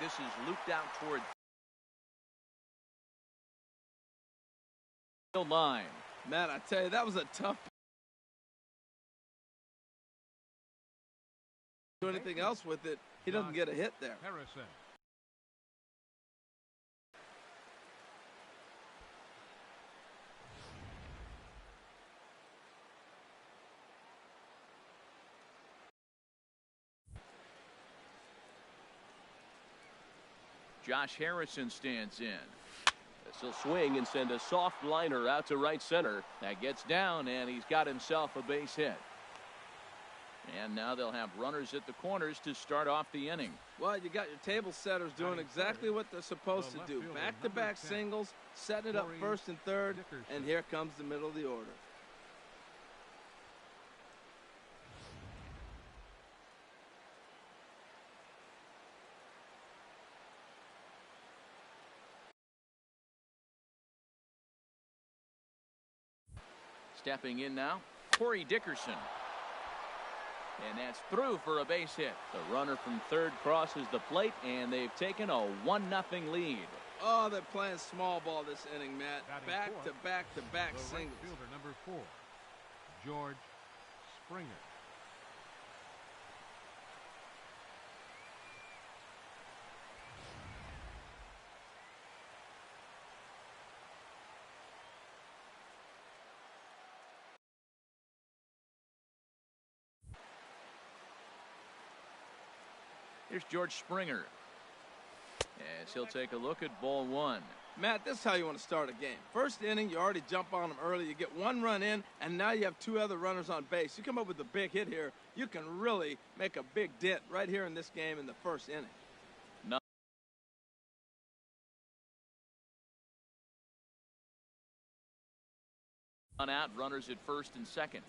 This is looped out toward the line. Matt, I tell you, that was a tough. Do anything else with it, he doesn't get a hit there. Harrison. Josh Harrison stands in. This will swing and send a soft liner out to right center. That gets down, and he's got himself a base hit. And now they'll have runners at the corners to start off the inning. Well, you got your table setters doing exactly what they're supposed to do. Back-to-back singles, setting it up first and third, and here comes the middle of the order. Stepping in now, Dickerson. And that's through for a base hit. The runner from third crosses the plate, and they've taken a 1-0 lead. Oh, they're playing small ball this inning, Matt. Back-to-back singles. Fielder number 4, George Springer. Here's George Springer. As he'll take a look at ball 1. Matt, this is how you want to start a game. First inning, you already jump on them early. You get 1 run in, and now you have 2 other runners on base. You come up with a big hit here, you can really make a big dent right here in this game in the first inning. On out, runners at first and second.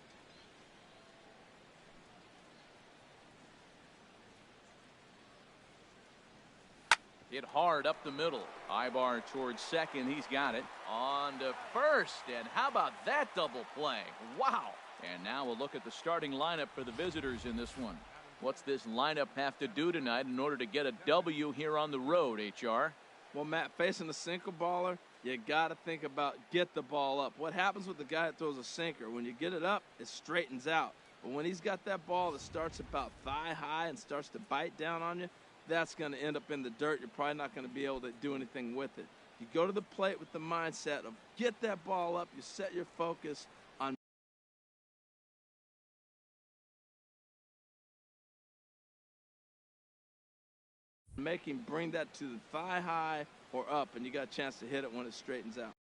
Hit hard up the middle. Eibar towards second. He's got it. On to first. And how about that double play? Wow. And now we'll look at the starting lineup for the visitors in this one. What's this lineup have to do tonight in order to get a W here on the road, HR? Well, Matt, facing a single baller, you got to think about get the ball up. What happens with the guy that throws a sinker? When you get it up, it straightens out. But when he's got that ball that starts about thigh high and starts to bite down on you, that's going to end up in the dirt. You're probably not going to be able to do anything with it. You go to the plate with the mindset of get that ball up. You set your focus on make him bring that to the thigh high or up, and you got a chance to hit it when it straightens out.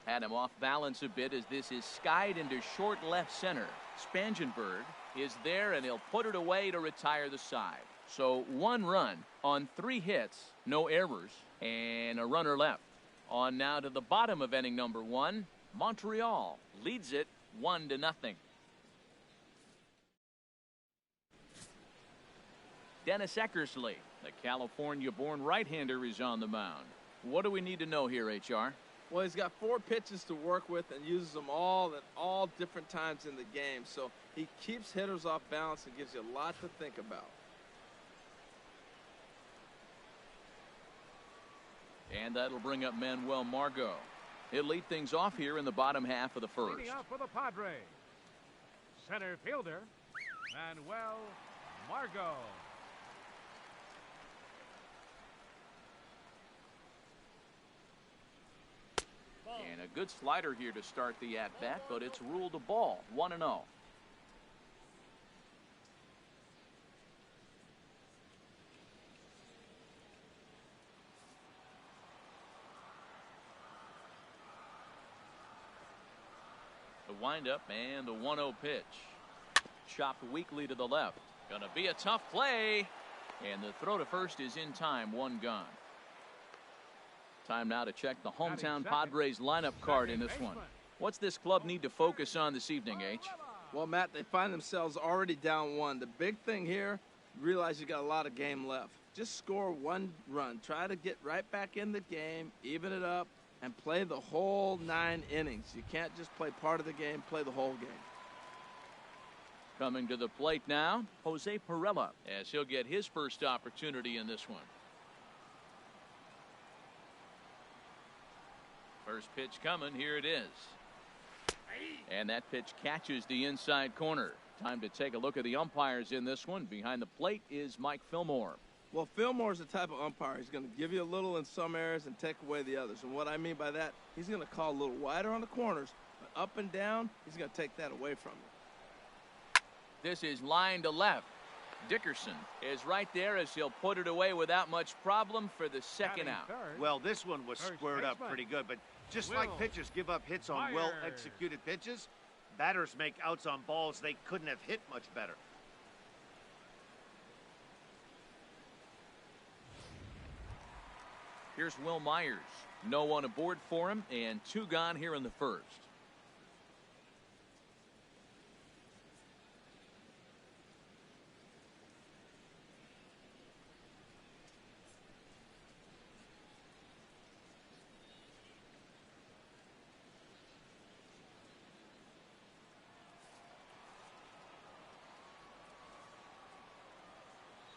Had him off balance a bit as this is skied into short left center. Spangenberg is there, and he'll put it away to retire the side. So 1 run on 3 hits, no errors, and a runner left. On now to the bottom of inning number 1. Montreal leads it 1-0. Dennis Eckersley, the California-born right-hander, is on the mound. What do we need to know here, HR? Well, he's got 4 pitches to work with and uses them all at all different times in the game. So he keeps hitters off balance and gives you a lot to think about. And that'll bring up Manuel Margot. He'll lead things off here in the bottom half of the first. Leading out for the Padres, center fielder Manuel Margot. And a good slider here to start the at-bat, but it's ruled a ball. 1-0. The windup and the 1-0 pitch. Chopped weakly to the left. Gonna be a tough play. And the throw to first is in time. 1 gone. Time now to check the hometown Padres lineup card in this one. What's this club need to focus on this evening, H? Well, Matt, they find themselves already down 1. The big thing here, realize you got a lot of game left. Just score 1 run. Try to get right back in the game, even it up, and play the whole 9 innings. You can't just play part of the game, play the whole game. Coming to the plate now, Jose Perella, as he'll get his first opportunity in this one. First pitch coming, here it is. And that pitch catches the inside corner. Time to take a look at the umpires in this one. Behind the plate is Mike Fillmore. Well, Fillmore's the type of umpire. He's going to give you a little in some areas and take away the others. And what I mean by that, he's going to call a little wider on the corners, but up and down, he's going to take that away from you. This is line to left. Dickerson is right there as he'll put it away without much problem for the second out. Well, this one was squared up pretty good, but just like pitchers give up hits on well-executed pitches, batters make outs on balls they couldn't have hit much better. Here's Will Myers. No one aboard for him, and 2 gone here in the first.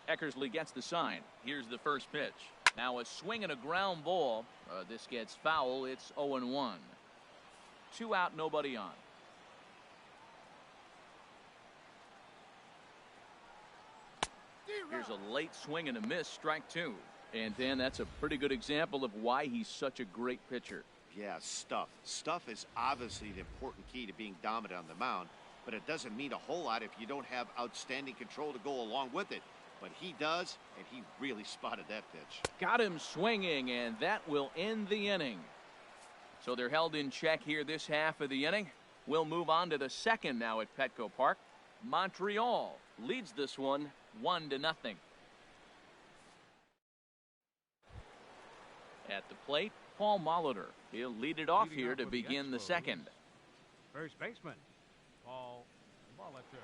Eckersley gets the sign. Here's the first pitch. Now a swing and a ground ball. This gets foul. It's 0-1. 2 out, nobody on. Here's a late swing and a miss, strike 2. And Dan, that's a pretty good example of why he's such a great pitcher. Yeah, stuff. Stuff is obviously an important key to being dominant on the mound, but it doesn't mean a whole lot if you don't have outstanding control to go along with it. But he does, and he really spotted that pitch. Got him swinging, and that will end the inning. So they're held in check here this half of the inning. We'll move on to the second now at Petco Park. Montreal leads this one 1-0. At the plate, Paul Molitor. He'll lead it off here to begin the second. First baseman, Paul Molitor.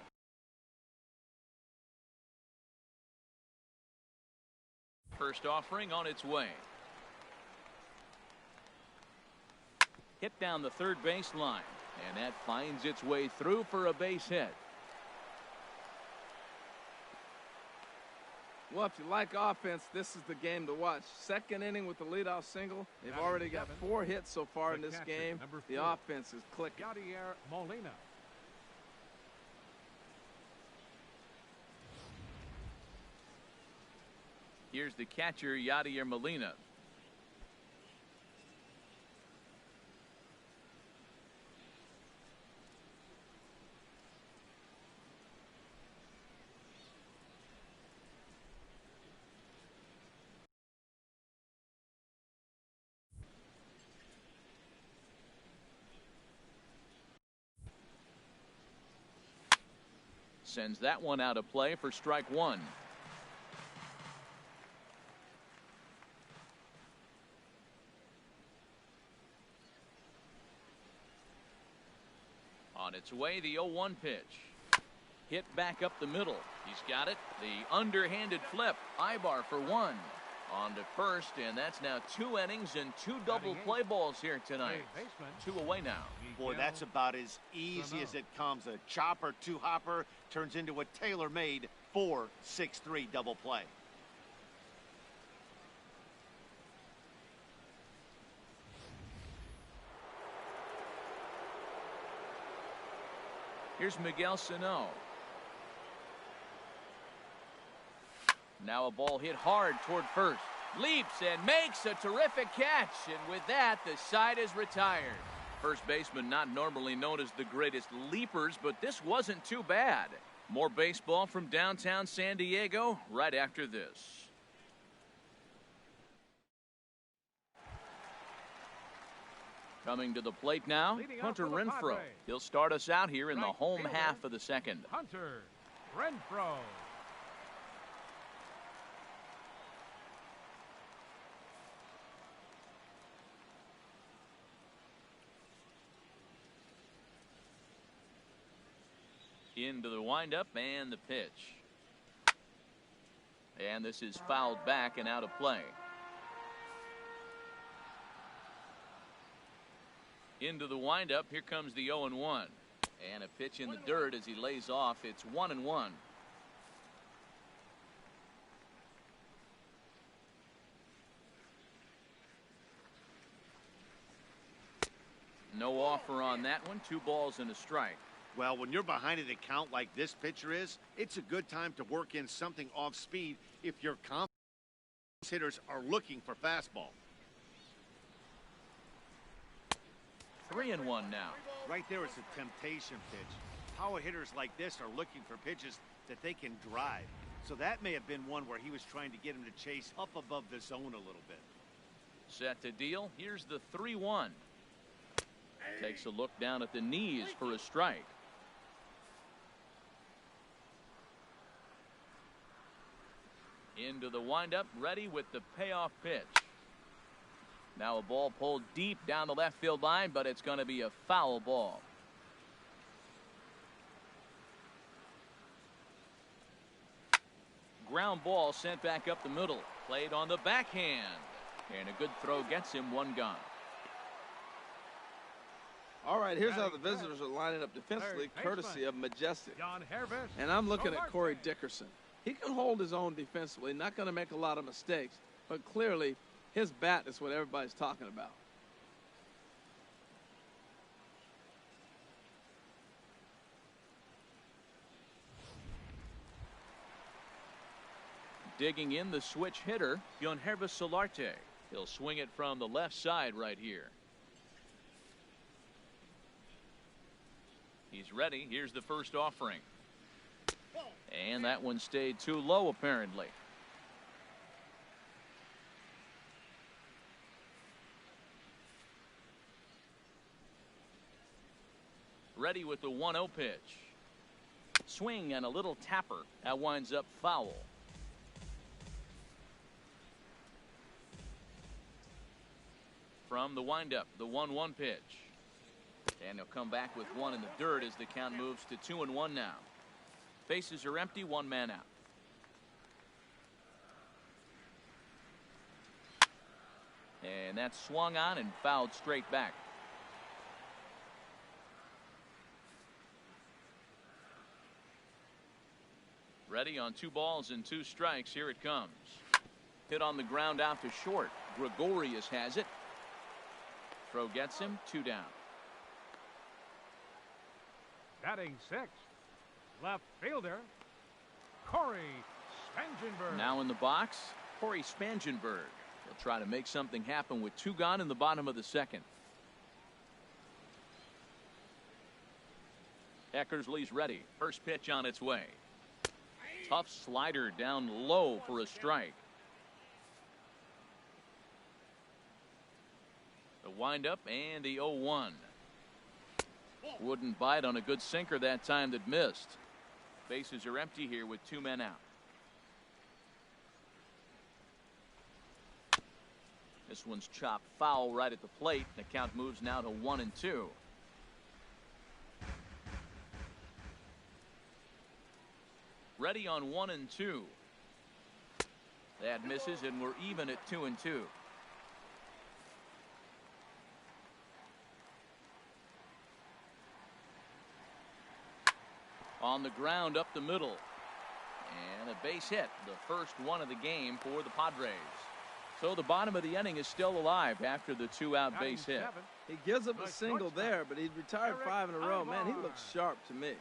First offering on its way. Hit down the third base line, and that finds its way through for a base hit. Well, if you like offense, this is the game to watch. Second inning with the leadoff single. They've already got 4 hits so far in this game. The offense is clicking. Yadier Molina. Here's the catcher, Yadier Molina. Sends that one out of play for strike 1. On its way, the 0-1 pitch. Hit back up the middle. He's got it. The underhanded flip. Eibar for 1. On to first, and that's now 2 innings and 2 double play balls here tonight. 2 away now. Boy, that's about as easy as it comes. A chopper 2-hopper turns into a tailor-made 4-6-3 double play. Here's Miguel Sano. Now a ball hit hard toward first. Leaps and makes a terrific catch. And with that, the side is retired. First baseman not normally known as the greatest leapers, but this wasn't too bad. More baseball from downtown San Diego right after this. Coming to the plate now, Hunter Renfroe. He'll start us out here in the home half of the second. Hunter Renfroe. Into the windup and the pitch. And this is fouled back and out of play. Into the windup. Here comes the 0-1. And a pitch in the dirt as he lays off. It's 1-1. No offer on that one. 2 balls and a strike. Well, when you're behind an account like this pitcher is, it's a good time to work in something off speed if your confidence hitters are looking for fastball. 3-1 now. Right there is a temptation pitch. Power hitters like this are looking for pitches that they can drive. So that may have been one where he was trying to get him to chase up above the zone a little bit. Set to deal. Here's the 3-1. Takes a look down at the knees for a strike. Into the windup, ready with the payoff pitch. Now a ball pulled deep down the left field line, but it's going to be a foul ball. Ground ball sent back up the middle. Played on the backhand. And a good throw gets him 1 gone. All right, here's how the visitors are lining up defensively, courtesy of Majestic. Hervis. And I'm looking at Corey Dickerson. He can hold his own defensively, not going to make a lot of mistakes, but clearly his bat is what everybody's talking about. Digging in the switch hitter, Hervis Solarte. He'll swing it from the left side right here. He's ready. Here's the first offering. And that one stayed too low, apparently. Ready with the 1-0 pitch. Swing and a little tapper. That winds up foul. From the windup, the 1-1 pitch. And he'll come back with 1 in the dirt as the count moves to 2-1 now. Bases are empty, 1 man out. And that's swung on and fouled straight back. Ready on 2 balls and 2 strikes. Here it comes. Hit on the ground out to short. Gregorius has it. Throw gets him. 2 down. Batting 6th, left fielder, Corey Spangenberg. Now in the box, Corey Spangenberg. He'll try to make something happen with 2 gone in the bottom of the 2nd. Eckersley's ready. First pitch on its way. Tough slider down low for a strike. The windup and the 0-1. Wouldn't bite on a good sinker that time that missed. Bases are empty here with 2 men out. This one's chopped foul right at the plate. The count moves now to 1-2. Ready on 1-2. That misses, and we're even at 2-2. On the ground up the middle. And a base hit. The first one of the game for the Padres. So the bottom of the inning is still alive after the 2-out base hit. He gives up a single there, but he's retired 5 in a row. Man, he looks sharp to me.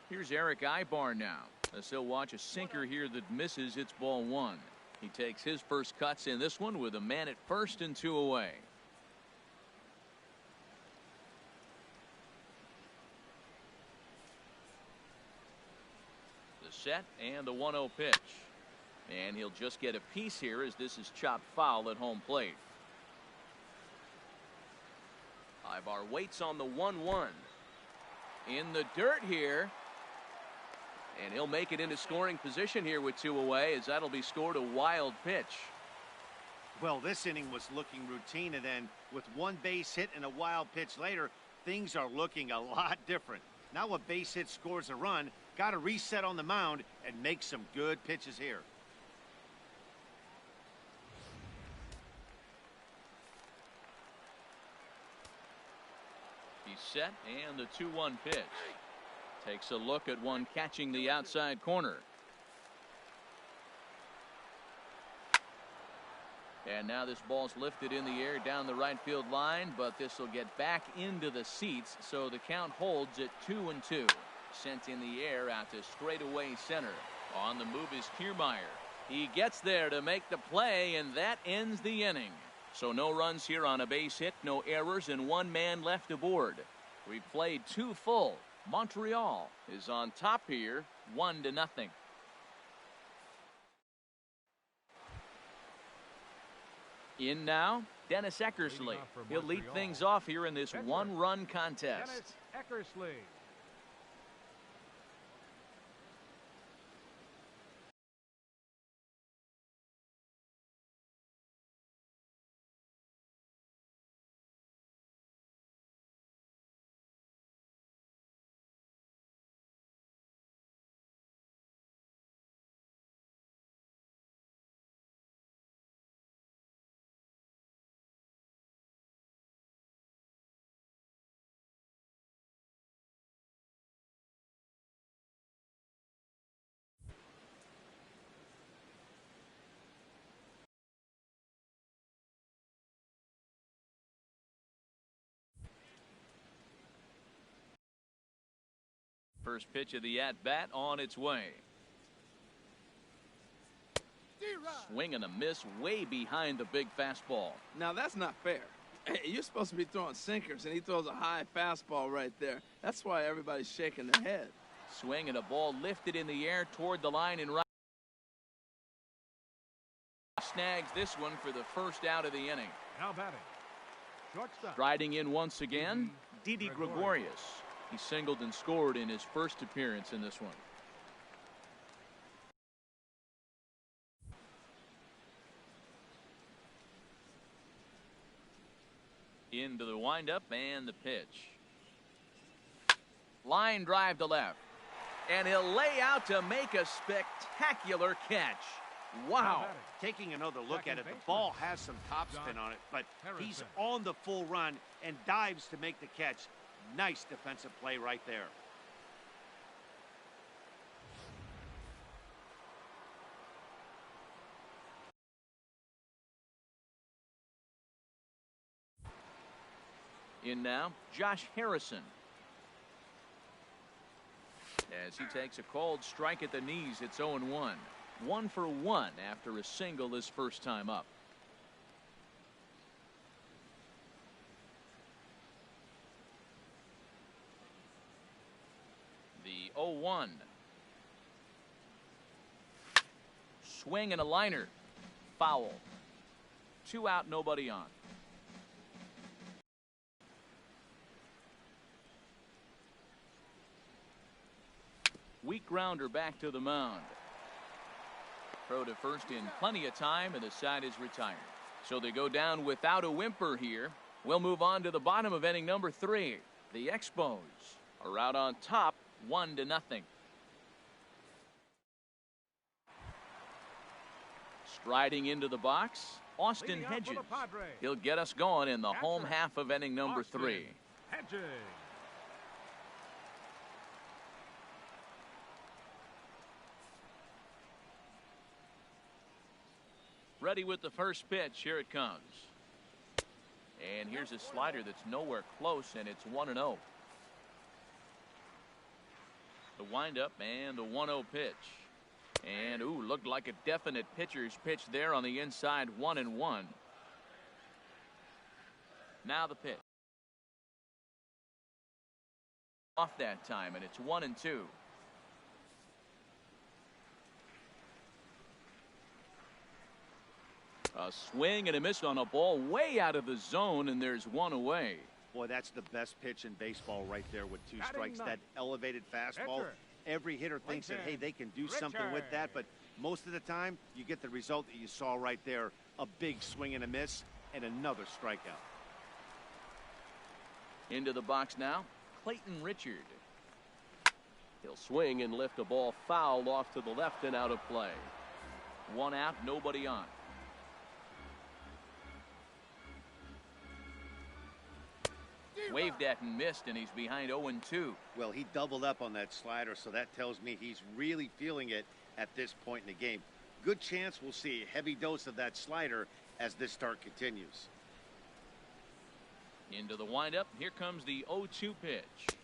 Here's Eric Eibar now. As he'll watch a sinker here that misses. It's ball 1. He takes his first cuts in this one with a man at first and 2 away. The set and the 1-0 pitch. And he'll just get a piece here as this is chopped foul at home plate. Eibar waits on the 1-1. In the dirt here. And he'll make it into scoring position here with 2 away, as that'll be scored a wild pitch. Well, this inning was looking routine, and then with 1 base hit and a wild pitch later, things are looking a lot different. Now a base hit scores a run, Got to reset on the mound and make some good pitches here. He's set, and the 2-1 pitch. Takes a look at one catching the outside corner. And now this ball's lifted in the air down the right field line, but this will get back into the seats, so the count holds at 2-2. Sent in the air out to straightaway center. On the move is Keermeyer. He gets there to make the play, and that ends the inning. So no runs here on a base hit, no errors, and one man left aboard. We've played 2 full. Montreal is on top here, 1-0. In now, Dennis Eckersley. He'll lead things off here in this one-run contest. Dennis Eckersley. First pitch of the at-bat on its way. Swing and a miss way behind the big fastball. Now that's not fair. You're supposed to be throwing sinkers, and he throws a high fastball right there. That's why everybody's shaking their head. Swing and a ball lifted in the air toward the line and right. Snags this one for the first out of the inning. Now batting. Shortstop. Riding in once again, Didi Gregorius. He singled and scored in his first appearance in this one. Into the windup and the pitch. Line drive to left. And he'll lay out to make a spectacular catch. Wow. Taking another look at it, the ball has some topspin on it, but he's on the full run and dives to make the catch. Nice defensive play right there. In now, Josh Harrison. As he takes a cold strike at the knees, it's 0-1. 1 for 1 after a single his first time up. The 0-1. Swing and a liner. Foul. 2 out, nobody on. Weak grounder back to the mound. Throw to first in plenty of time, and the side is retired. So they go down without a whimper here. We'll move on to the bottom of inning number 3. The Expos are out on top, 1-0. Striding into the box, Austin Hedges. He'll get us going in the home half of inning number 3. Hedges. Ready with the first pitch. Here it comes. And here's a slider that's nowhere close, and it's 1-0. The windup and the 1-0 pitch. And, ooh, looked like a definite pitcher's pitch there on the inside, 1-1. Now the pitch. Off that time, and it's 1-2. A swing and a miss on a ball way out of the zone, and there's one away. Boy, that's the best pitch in baseball right there with 2 strikes. That elevated fastball. Every hitter thinks that, hey, they can do something with that, but most of the time you get the result that you saw right there. A big swing and a miss and another strikeout. Into the box now, Clayton Richard. He'll swing and lift a ball foul off to the left and out of play. One out, nobody on. Waved at and missed, and he's behind 0-2. Well, he doubled up on that slider, so that tells me he's really feeling it at this point in the game. Good chance we'll see a heavy dose of that slider as this start continues. Into the windup. Here comes the 0-2 pitch.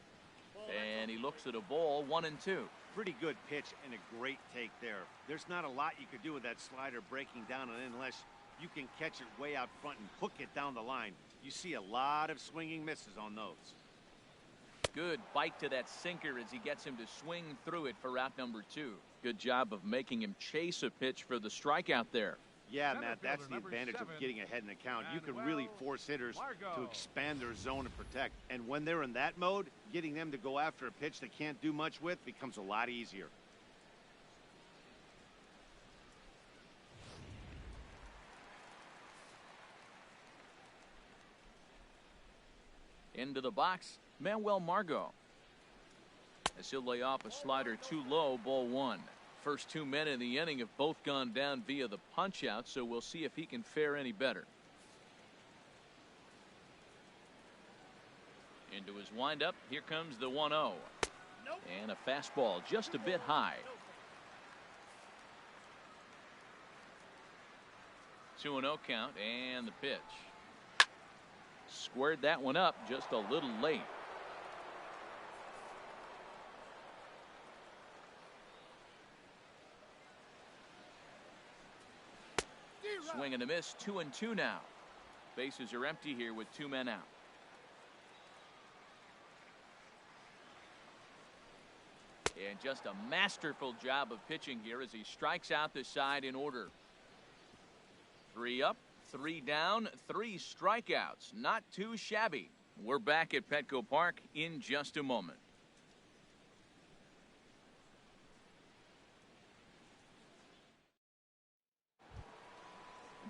And he looks at a ball, 1-2. Pretty good pitch and a great take there. There's not a lot you could do with that slider breaking down, and unless you can catch it way out front and hook it down the line, you see a lot of swinging misses on those. Good bite to that sinker as he gets him to swing through it for out number 2. Good job of making him chase a pitch for the strikeout there. Yeah, Matt, that's the advantage of getting ahead in the count. You can really force hitters to expand their zone and protect. And when they're in that mode, getting them to go after a pitch they can't do much with becomes a lot easier. Into the box, Manuel Margot. As he'll lay off a slider too low, ball 1. First 2 men in the inning have both gone down via the punch out, so we'll see if he can fare any better. Into his windup, here comes the 1-0. And a fastball just a bit high. 2-0 count, and the pitch. Squared that one up just a little late. Swing and a miss, 2-2 now. Bases are empty here with 2 men out. And just a masterful job of pitching here as he strikes out the side in order. 3 up, 3 down, 3 strikeouts. Not too shabby. We're back at Petco Park in just a moment.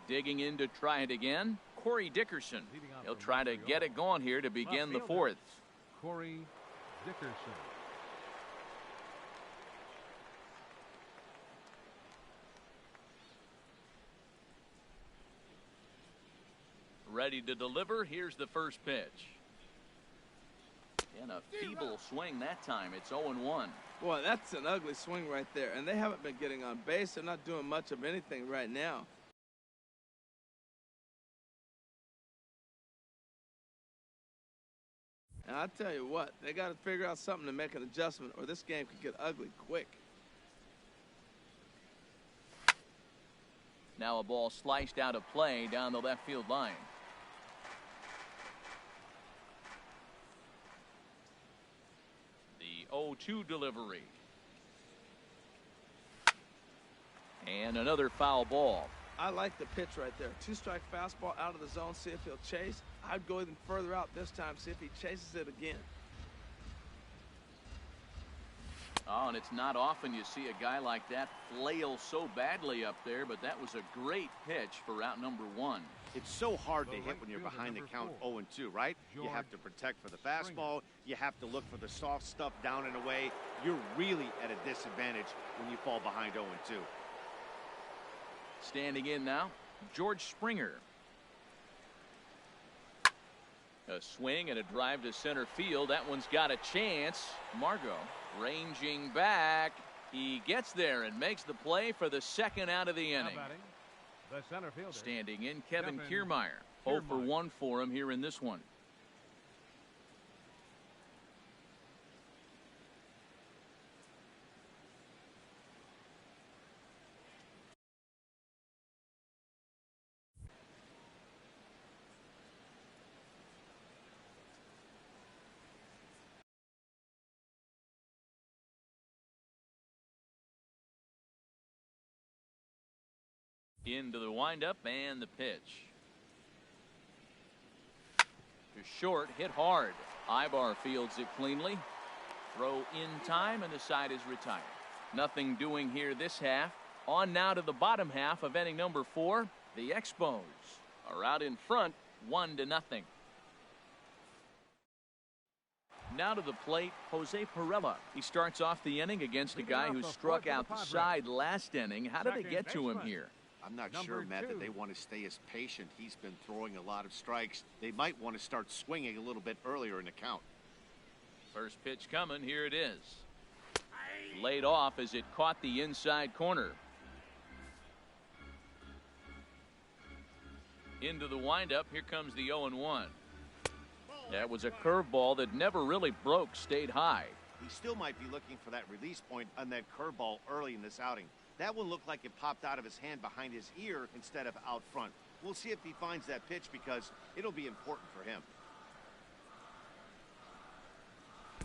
Digging in to try it again, Corey Dickerson. He'll try to get it going here to begin the 4th. Corey Dickerson. Ready to deliver. Here's the first pitch. And a feeble swing that time. It's 0-1. Boy, that's an ugly swing right there. And they haven't been getting on base. They're not doing much of anything right now. And I tell you what, they got to figure out something to make an adjustment, or this game could get ugly quick. Now a ball sliced out of play down the left field line. The 0-2 delivery. And another foul ball. I like the pitch right there. 2-strike fastball out of the zone, see if he'll chase. I'd go even further out this time, see if he chases it again. Oh, and it's not often you see a guy like that flail so badly up there, but that was a great pitch for out number 1. It's so hard to hit when you're behind the count 0-2, right? You have to protect for the fastball. You have to look for the soft stuff down and away. You're really at a disadvantage when you fall behind 0-2. Standing in now, George Springer. A swing and a drive to center field. That one's got a chance. Margot ranging back. He gets there and makes the play for the 2nd out of the inning. The center fielder. Standing in, Kevin Keermeyer. 0 for 1 for him here in this one. Into the windup and the pitch. To short, hit hard. Eibar fields it cleanly. Throw in time, and the side is retired. Nothing doing here this half. On now to the bottom half of inning number 4. The Expos are out in front, 1-0. Now to the plate, Jose Perella. He starts off the inning against a guy who struck out the side last inning. How did they get to him here? I'm not sure, Matt, that they want to stay as patient. He's been throwing a lot of strikes. They might want to start swinging a little bit earlier in the count. First pitch coming. Here it is. Laid off as it caught the inside corner. Into the windup. Here comes the 0-1. That was a curveball that never really broke, stayed high. He still might be looking for that release point on that curveball early in this outing. That one looked like it popped out of his hand behind his ear instead of out front. We'll see if he finds that pitch because it'll be important for him.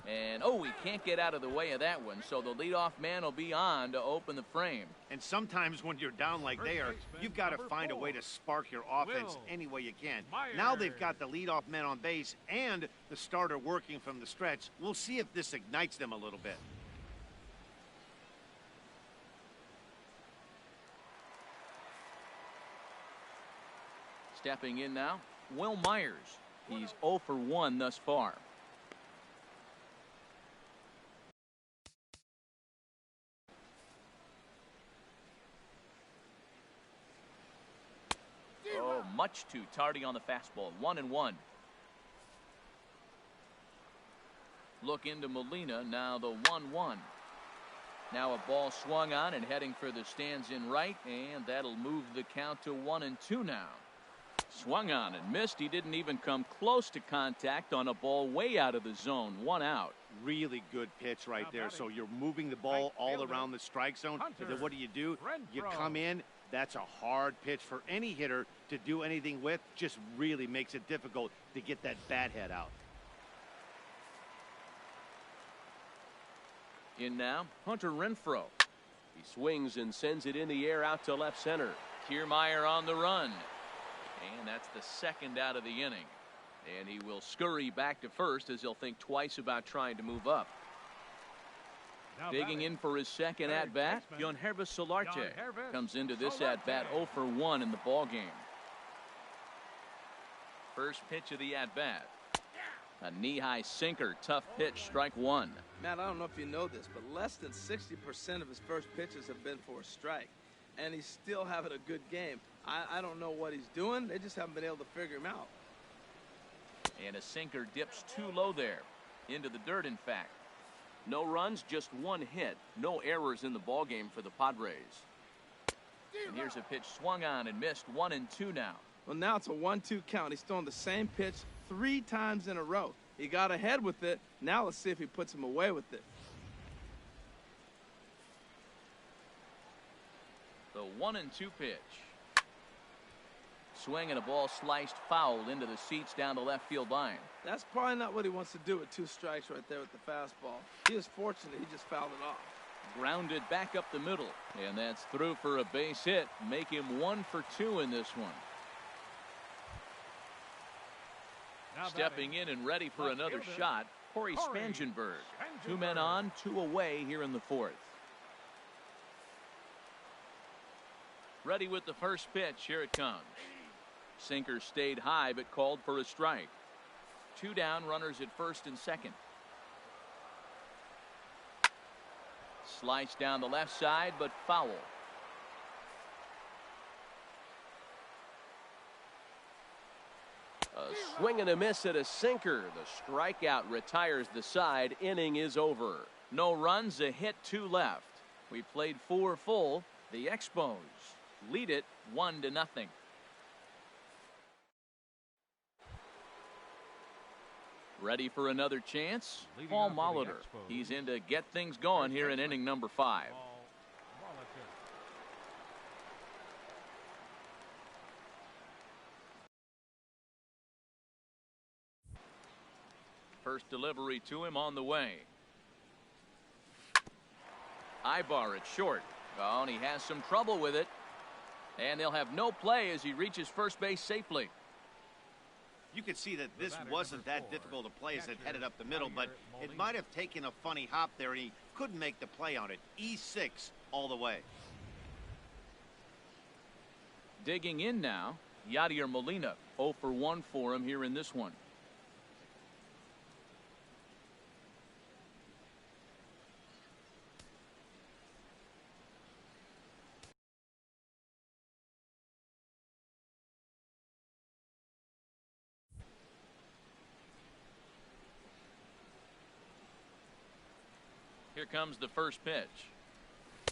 And, oh, he can't get out of the way of that one, so the leadoff man will be on to open the frame. And sometimes when you're down like they are, you've got to find a way to spark your offense any way you can. Now they've got the leadoff man on base and the starter working from the stretch. We'll see if this ignites them a little bit. Stepping in now, Will Myers. He's 0 for 1 thus far. Oh, much too tardy on the fastball. 1-1. Look into Molina. Now the 1-1. Now a ball swung on and heading for the stands in right, and that'll move the count to 1-2 now. Swung on and missed. He didn't even come close to contact on a ball way out of the zone. 1 out. Really good pitch right there. So you're moving the ball all around the strike zone. And then what do? You come in. That's a hard pitch for any hitter to do anything with. Just really makes it difficult to get that bat head out. In now, Hunter Renfroe. He swings and sends it in the air out to left center. Keermeyer on the run. And that's the second out of the inning. And he will scurry back to first as he'll think twice about trying to move up. Digging in for his second at-bat, Yadier Molina comes into this at-bat 0 for 1 in the ballgame. First pitch of the at-bat. A knee-high sinker, tough pitch, strike 1. Matt, I don't know if you know this, but less than 60% of his first pitches have been for a strike. And he's still having a good game. I don't know what he's doing. They just haven't been able to figure him out. And a sinker dips too low there. Into the dirt, in fact. No runs, just 1 hit. No errors in the ballgame for the Padres. And here's a pitch swung on and missed. 1-2 now. Well, now it's a 1-2 count. He's throwing the same pitch 3 times in a row. He got ahead with it. Now let's see if he puts him away with it. The 1-2 pitch. Swing and a ball sliced foul into the seats down the left field line. That's probably not what he wants to do with 2 strikes right there with the fastball. He is fortunate he just fouled it off. Grounded back up the middle. And that's through for a base hit. Make him 1 for 2 in this one. Stepping in and ready for another shot, Corey Spangenberg. 2 men on, 2 away here in the 4th. Ready with the first pitch. Here it comes. Sinker stayed high but called for a strike. 2 down, runners at first and second. Sliced down the left side, but foul. A swing and a miss at a sinker. The strikeout retires the side. Inning is over. No runs, a hit, 2 left. We played 4 full. The Expos lead it 1-0. Ready for another chance? Paul Molitor. He's in to get things going here in inning number 5. First delivery to him on the way. Eibar at short. Oh, and he has some trouble with it. And they'll have no play as he reaches first base safely. You could see that this wasn't that difficult a play as it headed up the middle, but it might have taken a funny hop there, and he couldn't make the play on it. E6 all the way. Digging in now, Yadier Molina. 0 for 1 for him here in this one. Here comes the first pitch.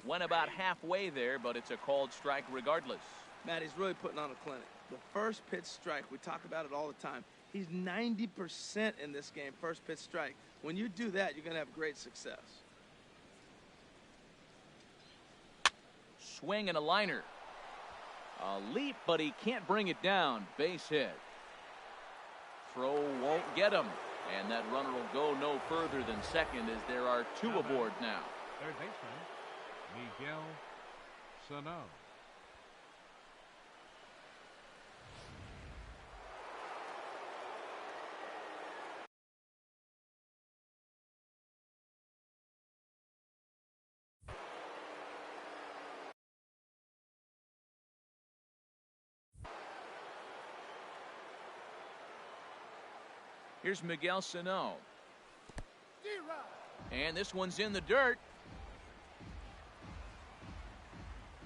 Went about halfway there, but it's a called strike regardless. Matt, he's really putting on a clinic. The first pitch strike, we talk about it all the time. He's 90% in this game, first pitch strike. When you do that, you're going to have great success. Swing and a liner. A leap, but he can't bring it down. Base hit. Throw won't get him. And that runner will go no further than second as there are two aboard now. Third baseman, Miguel Sano. Here's Miguel Sano. And this one's in the dirt.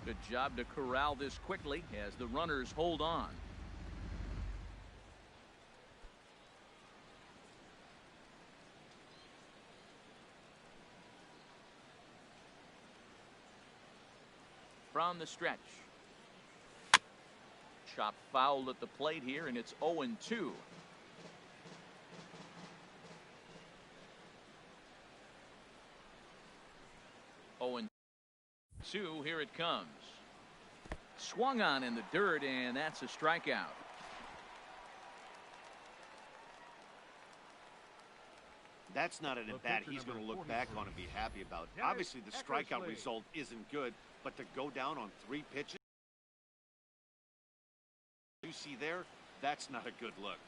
Good job to corral this quickly as the runners hold on. From the stretch. Chopped foul at the plate here, and it's 0-2. Here it comes. Swung on in the dirt, and that's a strikeout. That's not an at-bat he's going to look back on and be happy about. Obviously, the strikeout result isn't good, but to go down on 3 pitches you see there, that's not a good look.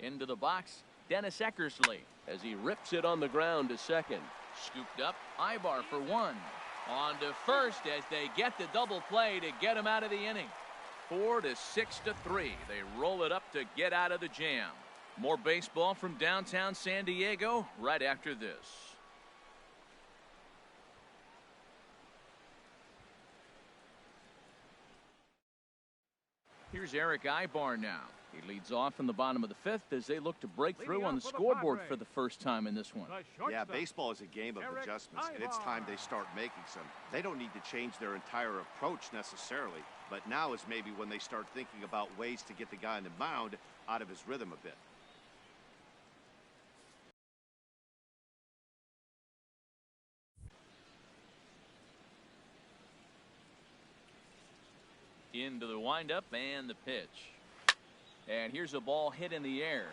Into the box, Dennis Eckersley as he rips it on the ground to second. Scooped up, Eibar for one. On to first as they get the double play to get him out of the inning. 4 to 6 to 3. They roll it up to get out of the jam. More baseball from downtown San Diego right after this. Here's Eric Eibar now. He leads off in the bottom of the fifth as they look to break through on the scoreboard for the first time in this one. Yeah, baseball is a game of adjustments, and it's time they start making some. They don't need to change their entire approach necessarily, but now is maybe when they start thinking about ways to get the guy on the mound out of his rhythm a bit. Into the windup and the pitch. And here's a ball hit in the air.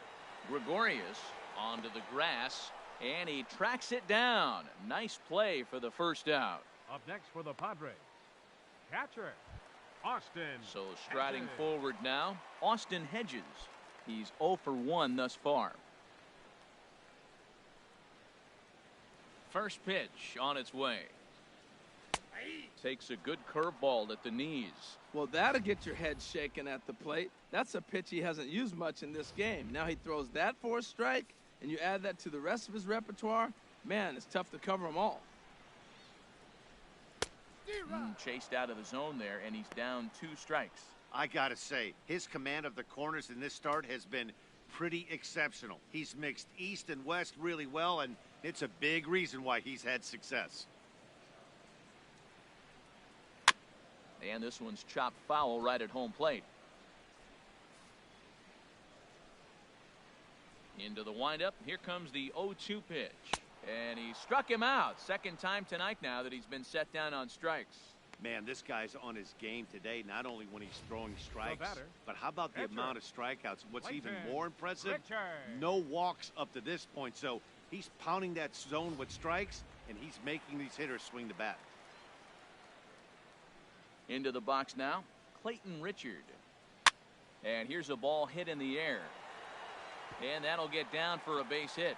Gregorius onto the grass, and he tracks it down. Nice play for the first out. Up next for the Padres, catcher Austin. So striding Hedges. forward now, Austin Hedges. He's 0 for 1 thus far. First pitch on its way. Takes a good curveball at the knees. Well, that'll get your head shaken at the plate. That's a pitch he hasn't used much in this game. Now he throws that for a strike, and you add that to the rest of his repertoire. Man, it's tough to cover them all. Chased out of the zone there, and he's down 2 strikes. I gotta say, his command of the corners in this start has been pretty exceptional. He's mixed east and west really well, and it's a big reason why he's had success. And this one's chopped foul right at home plate. Into the windup. Here comes the 0-2 pitch. And he struck him out. Second time tonight now that he's been set down on strikes. Man, this guy's on his game today, not only when he's throwing strikes, but how about the amount of strikeouts? What's even more impressive, no walks up to this point. So he's pounding that zone with strikes, and he's making these hitters swing the bat. Into the box now, Clayton Richard. And here's a ball hit in the air. And that'll get down for a base hit.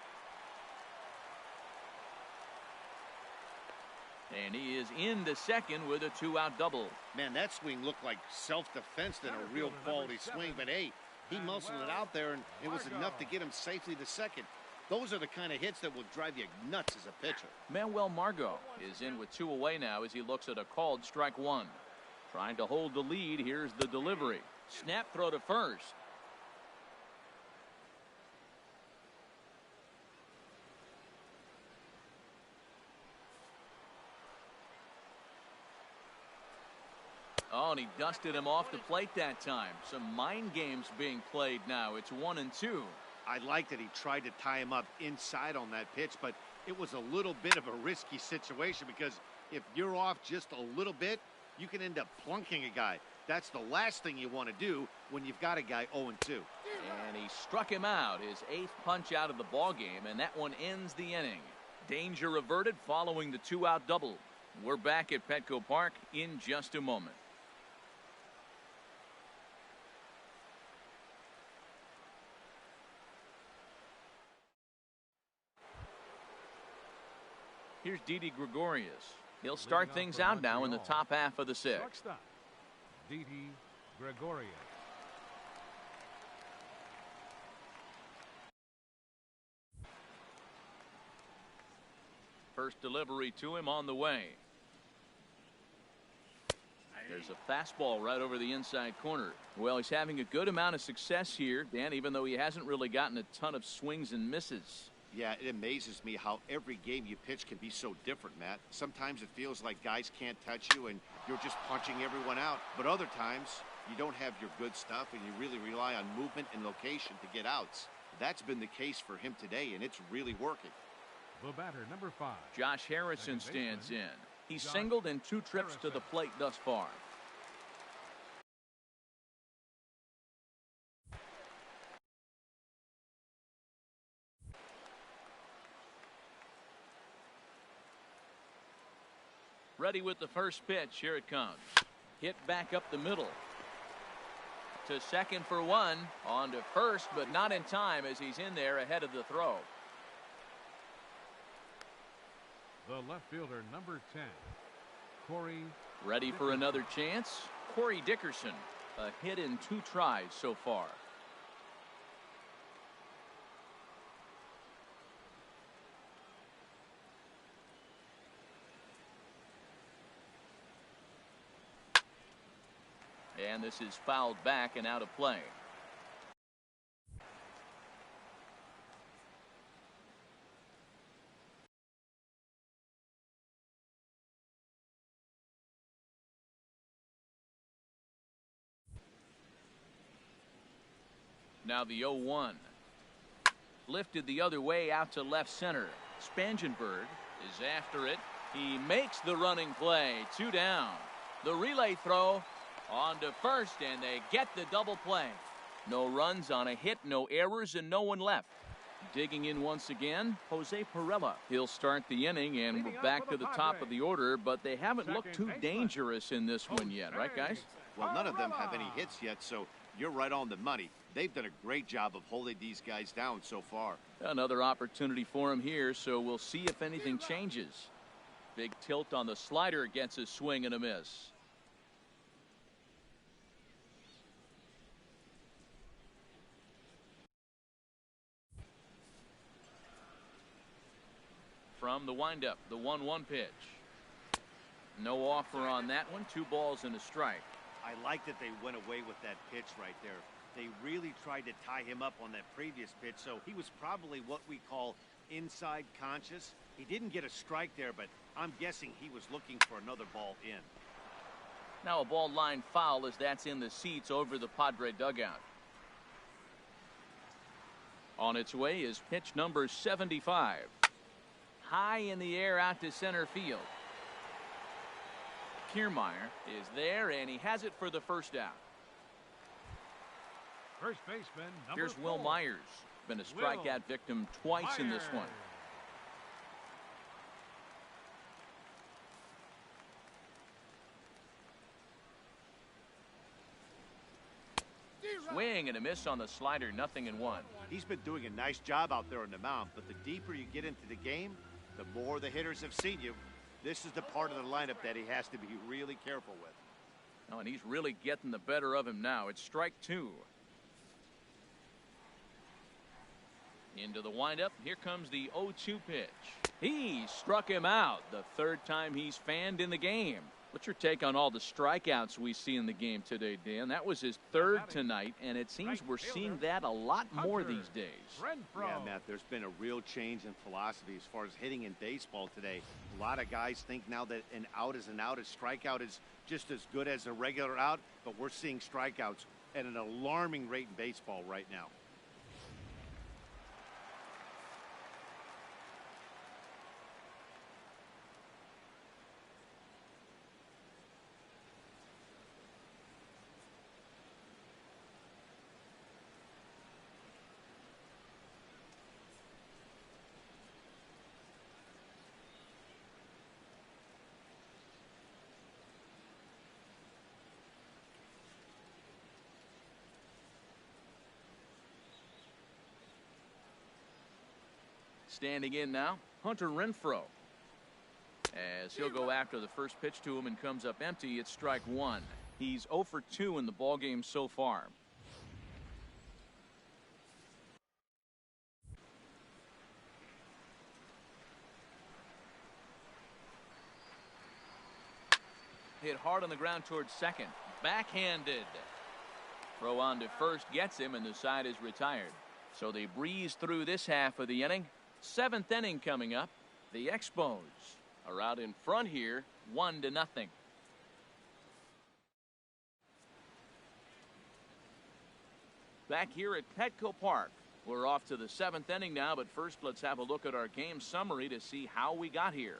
And he is into second with a 2-out double. Man, that swing looked like self-defense than a real quality swing. But, hey, he muscled it out there, and it was enough to get him safely to second. Those are the kind of hits that will drive you nuts as a pitcher. Manuel Margot is in with 2 away now as he looks at a called strike 1. Trying to hold the lead. Here's the delivery. Snap throw to first. Oh, and he dusted him off the plate that time. Some mind games being played now. It's 1-2. I like that he tried to tie him up inside on that pitch, but it was a little bit of a risky situation because if you're off just a little bit, you can end up plunking a guy. That's the last thing you want to do when you've got a guy 0-2. And he struck him out, his 8th punch out of the ball game, and that one ends the inning. Danger averted following the 2-out double. We're back at Petco Park in just a moment. Here's Didi Gregorius. He'll start things out now in the top half of the 6th. Didi Gregorius. First delivery to him on the way. There's a fastball right over the inside corner. Well, he's having a good amount of success here, Dan, even though he hasn't really gotten a ton of swings and misses. Yeah, it amazes me how every game you pitch can be so different, Matt. Sometimes it feels like guys can't touch you and you're just punching everyone out. But other times, you don't have your good stuff and you really rely on movement and location to get outs. That's been the case for him today, and it's really working. The batter, number 5. Josh Harrison stands in. He's singled in 2 trips to the plate thus far. Ready with the first pitch. Here it comes. Hit back up the middle. To second for one. On to first, but not in time as he's in there ahead of the throw. The left fielder, number 10, Corey. Ready for another chance? Corey Dickerson. A hit in 2 tries so far. And this is fouled back and out of play. Now the 0-1. Lifted the other way out to left center. Spangenberg is after it. He makes the running play. 2 down. The relay throw on to first, and they get the double play. No runs on a hit, no errors, and no one left. Digging in once again, Jose Perella. He'll start the inning, and we're back to the top of the order, but they haven't looked too dangerous in this one yet, right, guys? Well, none of them have any hits yet, so you're right on the money. They've done a great job of holding these guys down so far. Another opportunity for him here, so we'll see if anything changes. Big tilt on the slider, gets a swing and a miss. From the windup, the 1-1 pitch. No offer on that one. 2 balls and a strike. I like that they went away with that pitch right there. They really tried to tie him up on that previous pitch, so he was probably what we call inside conscious. He didn't get a strike there, but I'm guessing he was looking for another ball in. Now a ball line foul as that's in the seats over the Padre dugout. On its way is pitch number 75. High in the air out to center field. Keermeyer is there, and he has it for the first out. First baseman, number Here's 4. Will Myers. Been a strikeout victim twice in this one. Swing and a miss on the slider, 0-1. He's been doing a nice job out there on the mound, but the deeper you get into the game, the more the hitters have seen you. This is the part of the lineup that he has to be really careful with. Oh, and he's really getting the better of him now. It's strike 2. Into the windup. Here comes the 0-2 pitch. He struck him out. The 3rd time he's fanned in the game. What's your take on all the strikeouts we see in the game today, Dan? That was his 3rd tonight, and it seems we're seeing that a lot more these days. Yeah, Matt, there's been a real change in philosophy as far as hitting in baseball today. A lot of guys think now that an out is an out. A strikeout is just as good as a regular out, but we're seeing strikeouts at an alarming rate in baseball right now. Standing in now, Hunter Renfroe. As he'll go after the first pitch to him and comes up empty, it's strike 1. He's 0 for 2 in the ballgame so far. Hit hard on the ground towards second. Backhanded. Throw on to first gets him, and the side is retired. So they breeze through this half of the inning. 7th inning coming up. The Expos are out in front here, 1-0. Back here at Petco Park. We're off to the 7th inning now, but first let's have a look at our game summary to see how we got here.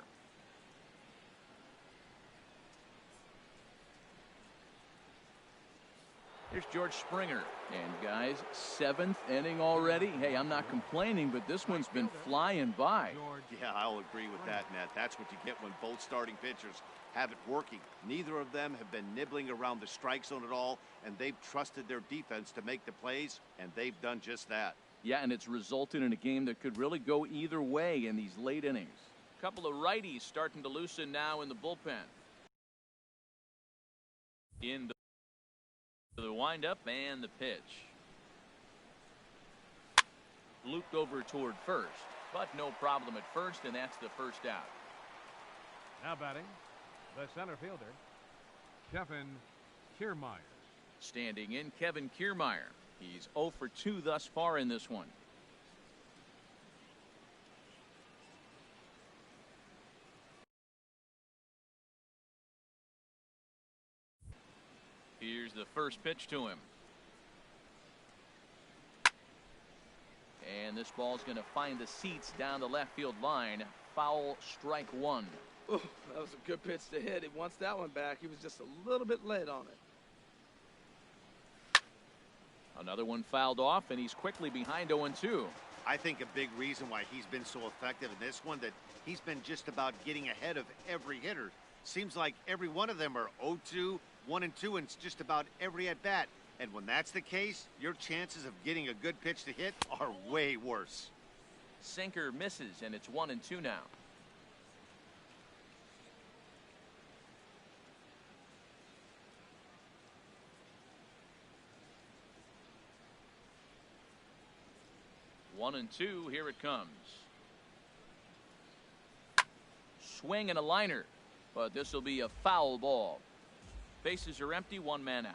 Here's George Springer. And guys, 7th inning already. Hey, I'm not complaining, but this one's been flying by. Yeah, I'll agree with that, Matt. That's what you get when both starting pitchers have it working. Neither of them have been nibbling around the strike zone at all, and they've trusted their defense to make the plays, and they've done just that. Yeah, and it's resulted in a game that could really go either way in these late innings. A couple of righties starting to loosen now in the bullpen. In the windup and the pitch. Looped over toward first, but no problem at first, and that's the first out. Now batting, the center fielder, Kevin Keermeyer. Standing in, Kevin Keermeyer. He's 0 for 2 thus far in this one. Here's the first pitch to him. And this ball's going to find the seats down the left field line. Foul, strike one. Ooh, that was a good pitch to hit. He wants that one back. He was just a little bit late on it. Another one fouled off, and he's quickly behind 0-2. I think a big reason why he's been so effective in this one, that he's been just about getting ahead of every hitter. Seems like every one of them are 0-2, 1-2, and it's just about every at-bat. And when that's the case, your chances of getting a good pitch to hit are way worse. Sinker misses, and it's 1-2 now. One and two, here it comes. Swing and a liner, but this will be a foul ball. Bases are empty, one man out.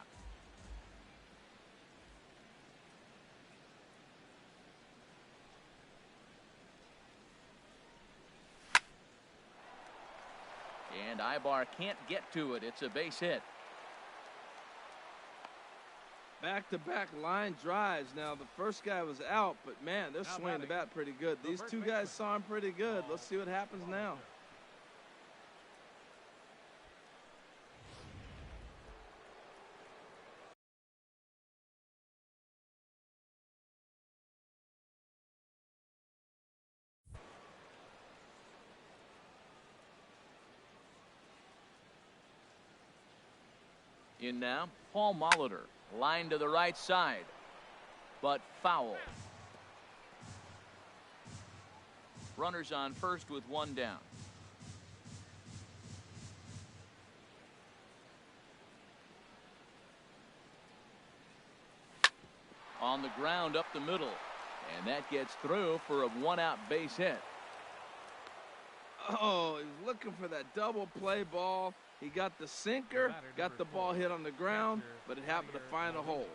And Eibar can't get to it. It's a base hit. Back-to-back line drives. Now, the first guy was out, but, man, they're swinging the bat pretty good. These two guys saw him pretty good. Let's see what happens now. In now, Paul Molitor. Line to the right side, but foul. Runners on first with one down. On the ground up the middle, and that gets through for a one-out base hit. Oh, he was looking for that double play ball. He got the sinker, got the ball hit on the ground, but it happened to find a hole.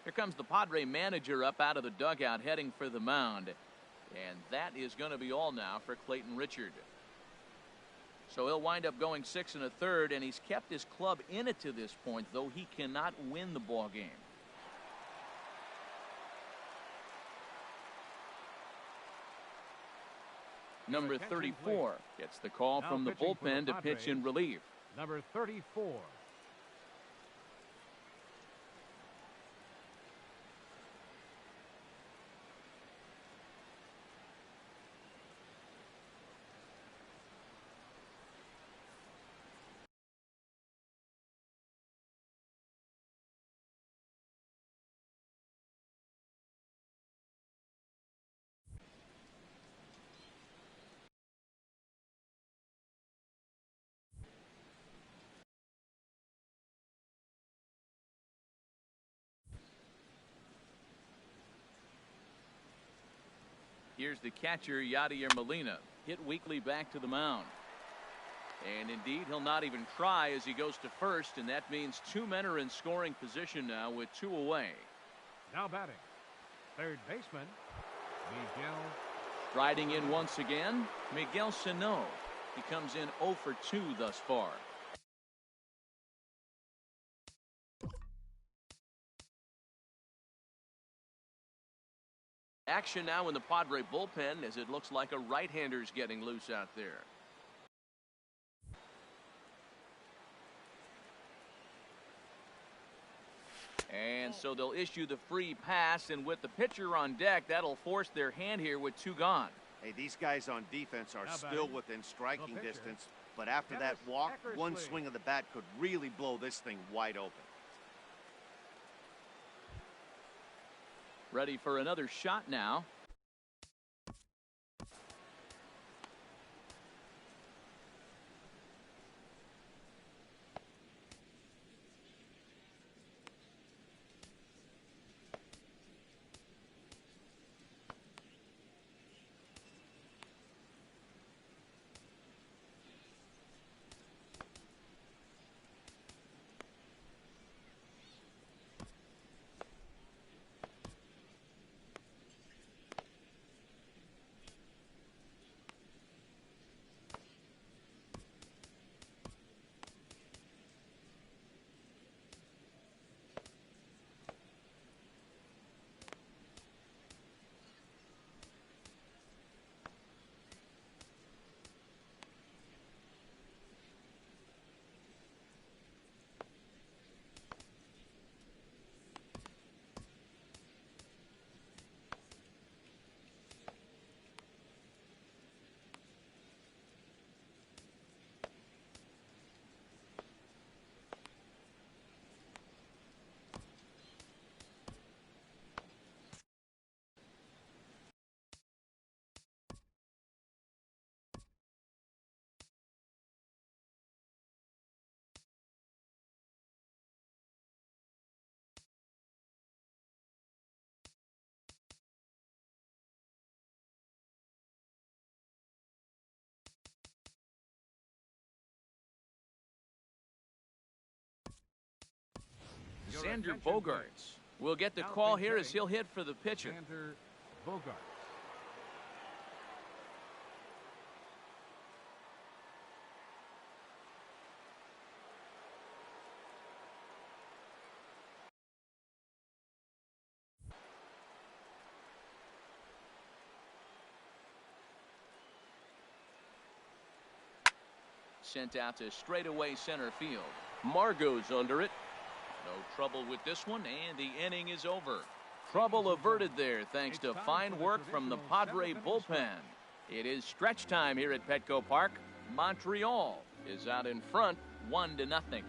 Here comes the Padre manager up out of the dugout heading for the mound. And that is going to be all now for Clayton Richard. So he'll wind up going 6 1/3, and he's kept his club in it to this point, though he cannot win the ball game. Number 34 gets the call from the bullpen to pitch in relief. Number 34. Here's the catcher, Yadier Molina, hit weakly back to the mound. And indeed, he'll not even try as he goes to first, and that means 2 men are in scoring position now with 2 away. Now batting, third baseman, Miguel. Riding in once again, Miguel Sano. He comes in 0 for 2 thus far. Action now in the Padre bullpen as it looks like a right-hander's getting loose out there. And so they'll issue the free pass, and with the pitcher on deck, that'll force their hand here with 2 gone. Hey, these guys on defense are Now still batting, within striking the pitcher, distance, but after that walk, one Eckersley. swing of the bat could really blow this thing wide open. Ready for another shot now. Xander Bogaerts will get the call here as he'll hit for the pitcher. Xander Bogaerts. Sent out to straightaway center field. Margot's under it. No trouble with this one, and the inning is over. Trouble averted there thanks to fine work from the Padre bullpen. It is stretch time here at Petco Park. Montreal is out in front 1-0.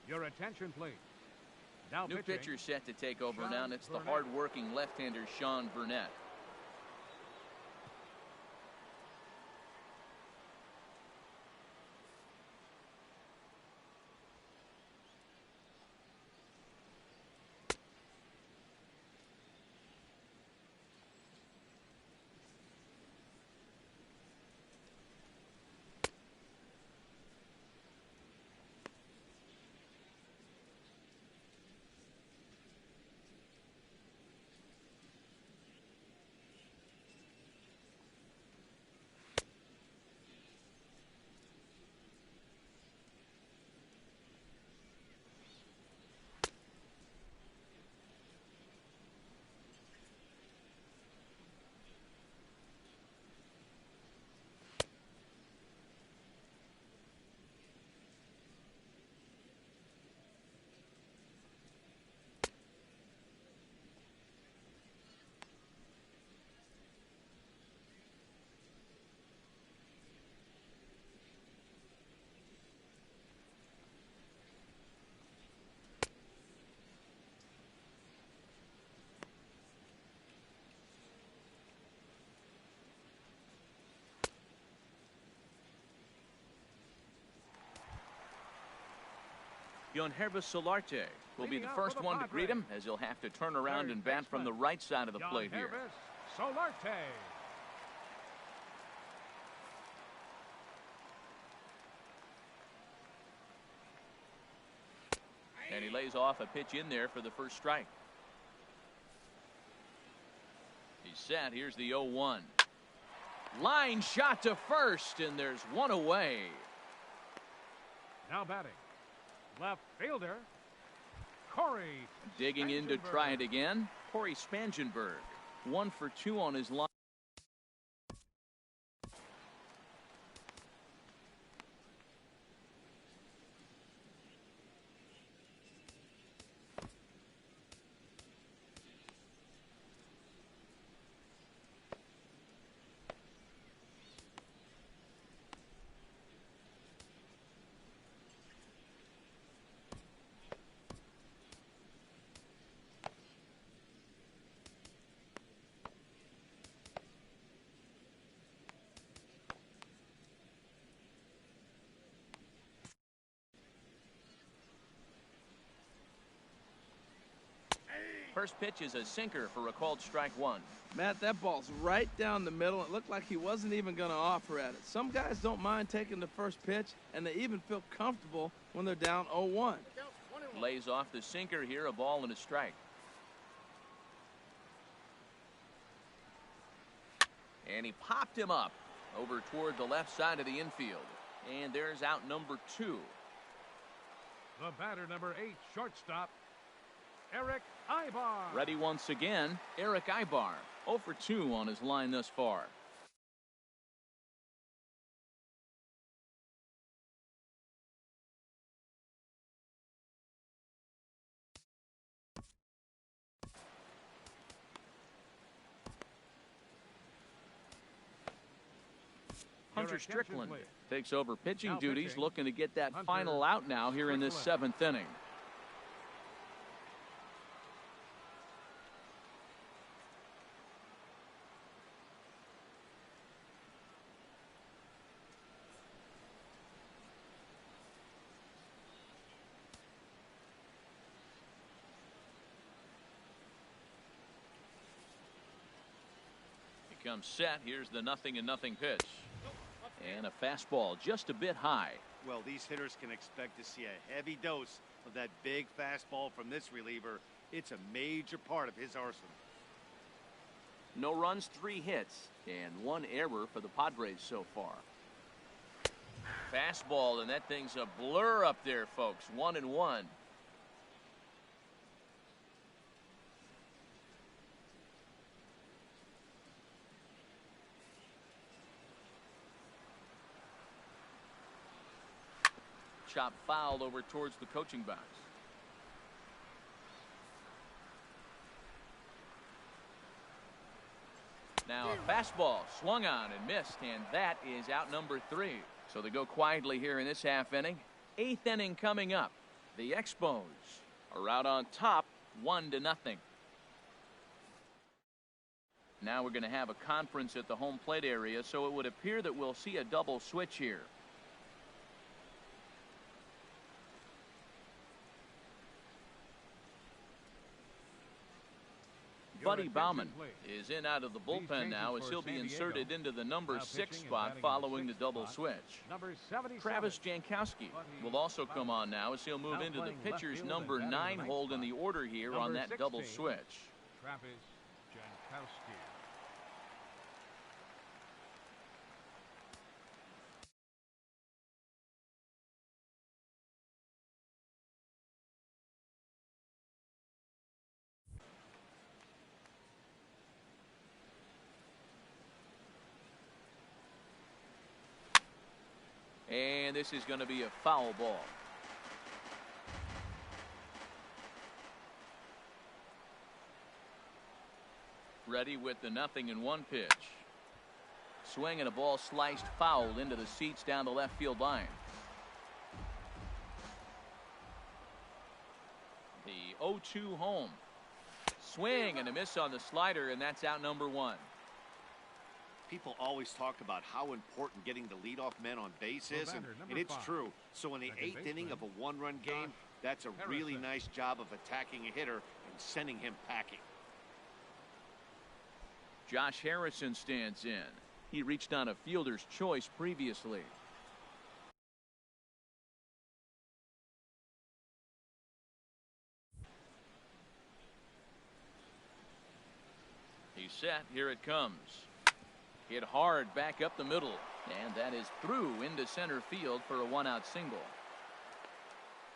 Your attention, please. Now New pitching, pitcher set to take over Sean now, and it's the Burnett. hard-working left-hander Sean Burnett. Yadier Molina will be the first one to greet him, as he'll have to turn around and bat from the right side of the plate here. Solarte. And he lays off a pitch in there for the first strike. He's set. Here's the 0-1. Line shot to first, and there's one away. Now batting, left fielder, Corey. Digging in to try it again, Corey Spangenberg. 1 for 2 on his line. First pitch is a sinker for a called strike 1. Matt, that ball's right down the middle. It looked like he wasn't even going to offer at it. Some guys don't mind taking the first pitch, and they even feel comfortable when they're down 0-1. Lays off the sinker here, a ball and a strike. And he popped him up over toward the left side of the infield. And there's out number 2. The batter, number 8, shortstop, Eric Eibar. Ready once again, Eric Eibar. 0 for 2 on his line thus far. Hunter Strickland takes over pitching duties, looking to get that final out now here in this 7th inning. Comes set. Here's the 0-0 pitch. And a fastball just a bit high. Well, these hitters can expect to see a heavy dose of that big fastball from this reliever. It's a major part of his arsenal. No runs, 3 hits, and 1 error for the Padres so far. Fastball, and that thing's a blur up there, folks. 1-1. Chop foul over towards the coaching box. Now a fastball swung on and missed, and that is out number 3. So they go quietly here in this half inning. 8th inning coming up. The Expos are out on top, 1-0. Now we're going to have a conference at the home plate area, so it would appear that we'll see a double switch here. Buddy Bauman is in out of the bullpen now as he'll be inserted into the number 6 spot following the double switch. Travis Jankowski will also come on now as he'll move into the pitcher's number 9 hold in the order here on that double switch. Travis Jankowski. And this is going to be a foul ball. Ready with the 0-1 pitch. Swing and a ball sliced foul into the seats down the left field line. The 0-2 home. Swing and a miss on the slider, and that's out number 1. People always talk about how important getting the leadoff man on base is, and it's true. So in the 8th inning of a 1-run game, that's a really nice job of attacking a hitter and sending him packing. Josh Harrison stands in. He reached on a fielder's choice previously. He's set. Here it comes. Hit hard back up the middle. And that is through into center field for a one-out single.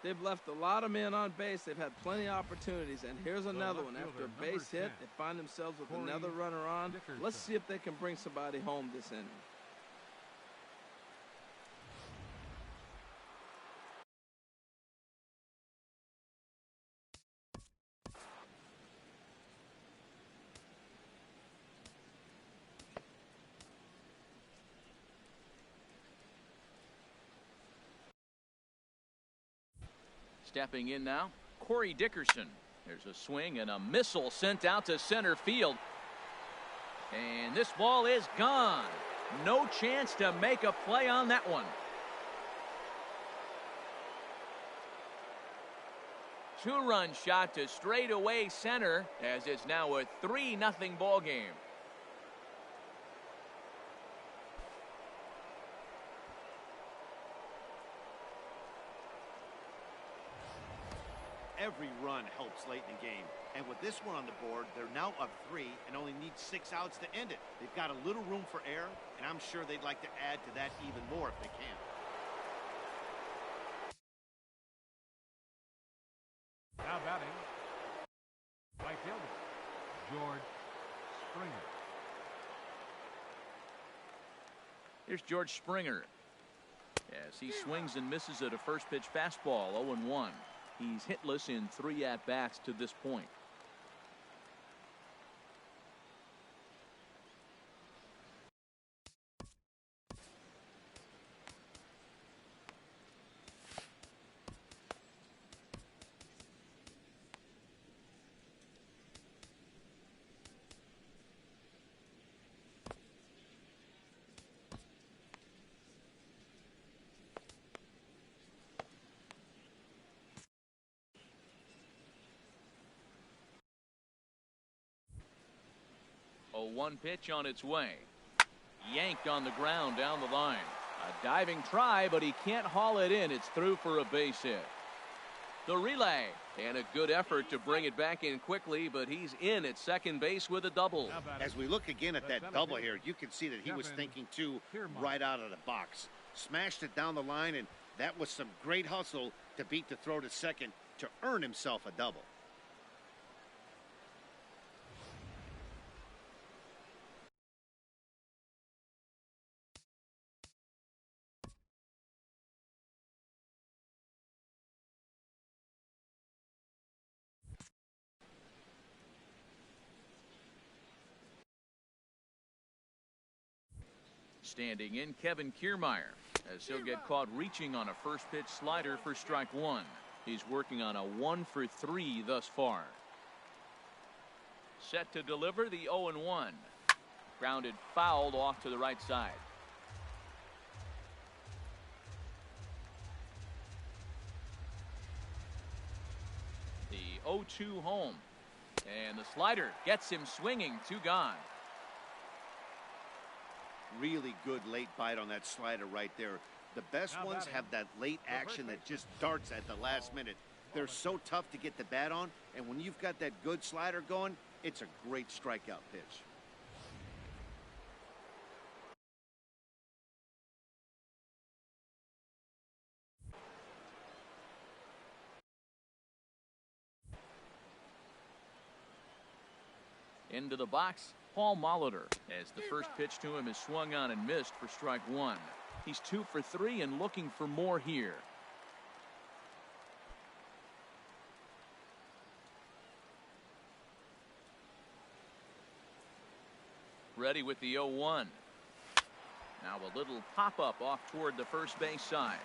They've left a lot of men on base. They've had plenty of opportunities. And here's another one. After a base hit, they find themselves with another runner on. Dickerson. Let's see if they can bring somebody home this inning. Stepping in now, Dickerson. There's a swing and a missile sent out to center field. And this ball is gone. No chance to make a play on that one. Two-run shot to straightaway center as it's now a 3-0 ball game. Every run helps late in the game. And with this one on the board, they're now up 3 and only need 6 outs to end it. They've got a little room for error, and I'm sure they'd like to add to that even more if they can. Now batting, right fielder, George Springer. Here's George Springer as he swings and misses at a first pitch fastball. 0-1. He's hitless in 3 at-bats to this point. A 1 pitch on its way. Yanked on the ground down the line. A diving try, but he can't haul it in. It's through for a base hit. The relay and a good effort to bring it back in quickly, but he's in at second base with a double. As we look again at that double here, you can see that he was thinking too right out of the box. Smashed it down the line, and that was some great hustle to beat the throw to second to earn himself a double. Standing in, Kevin Keermeyer, as he'll get caught reaching on a first pitch slider for strike 1. He's working on a 1 for 3 thus far. Set to deliver the 0-1. Grounded fouled off to the right side. The 0-2 home. And the slider gets him swinging. 2 gone. Really good late bite on that slider right there. The best ones have that late action that just darts at the last minute. They're so tough to get the bat on, and when you've got that good slider going, it's a great strikeout pitch. Into the box, Paul Molitor, as the first pitch to him is swung on and missed for strike 1. He's 2 for 3 and looking for more here. Ready with the 0-1. Now a little pop-up off toward the first base side.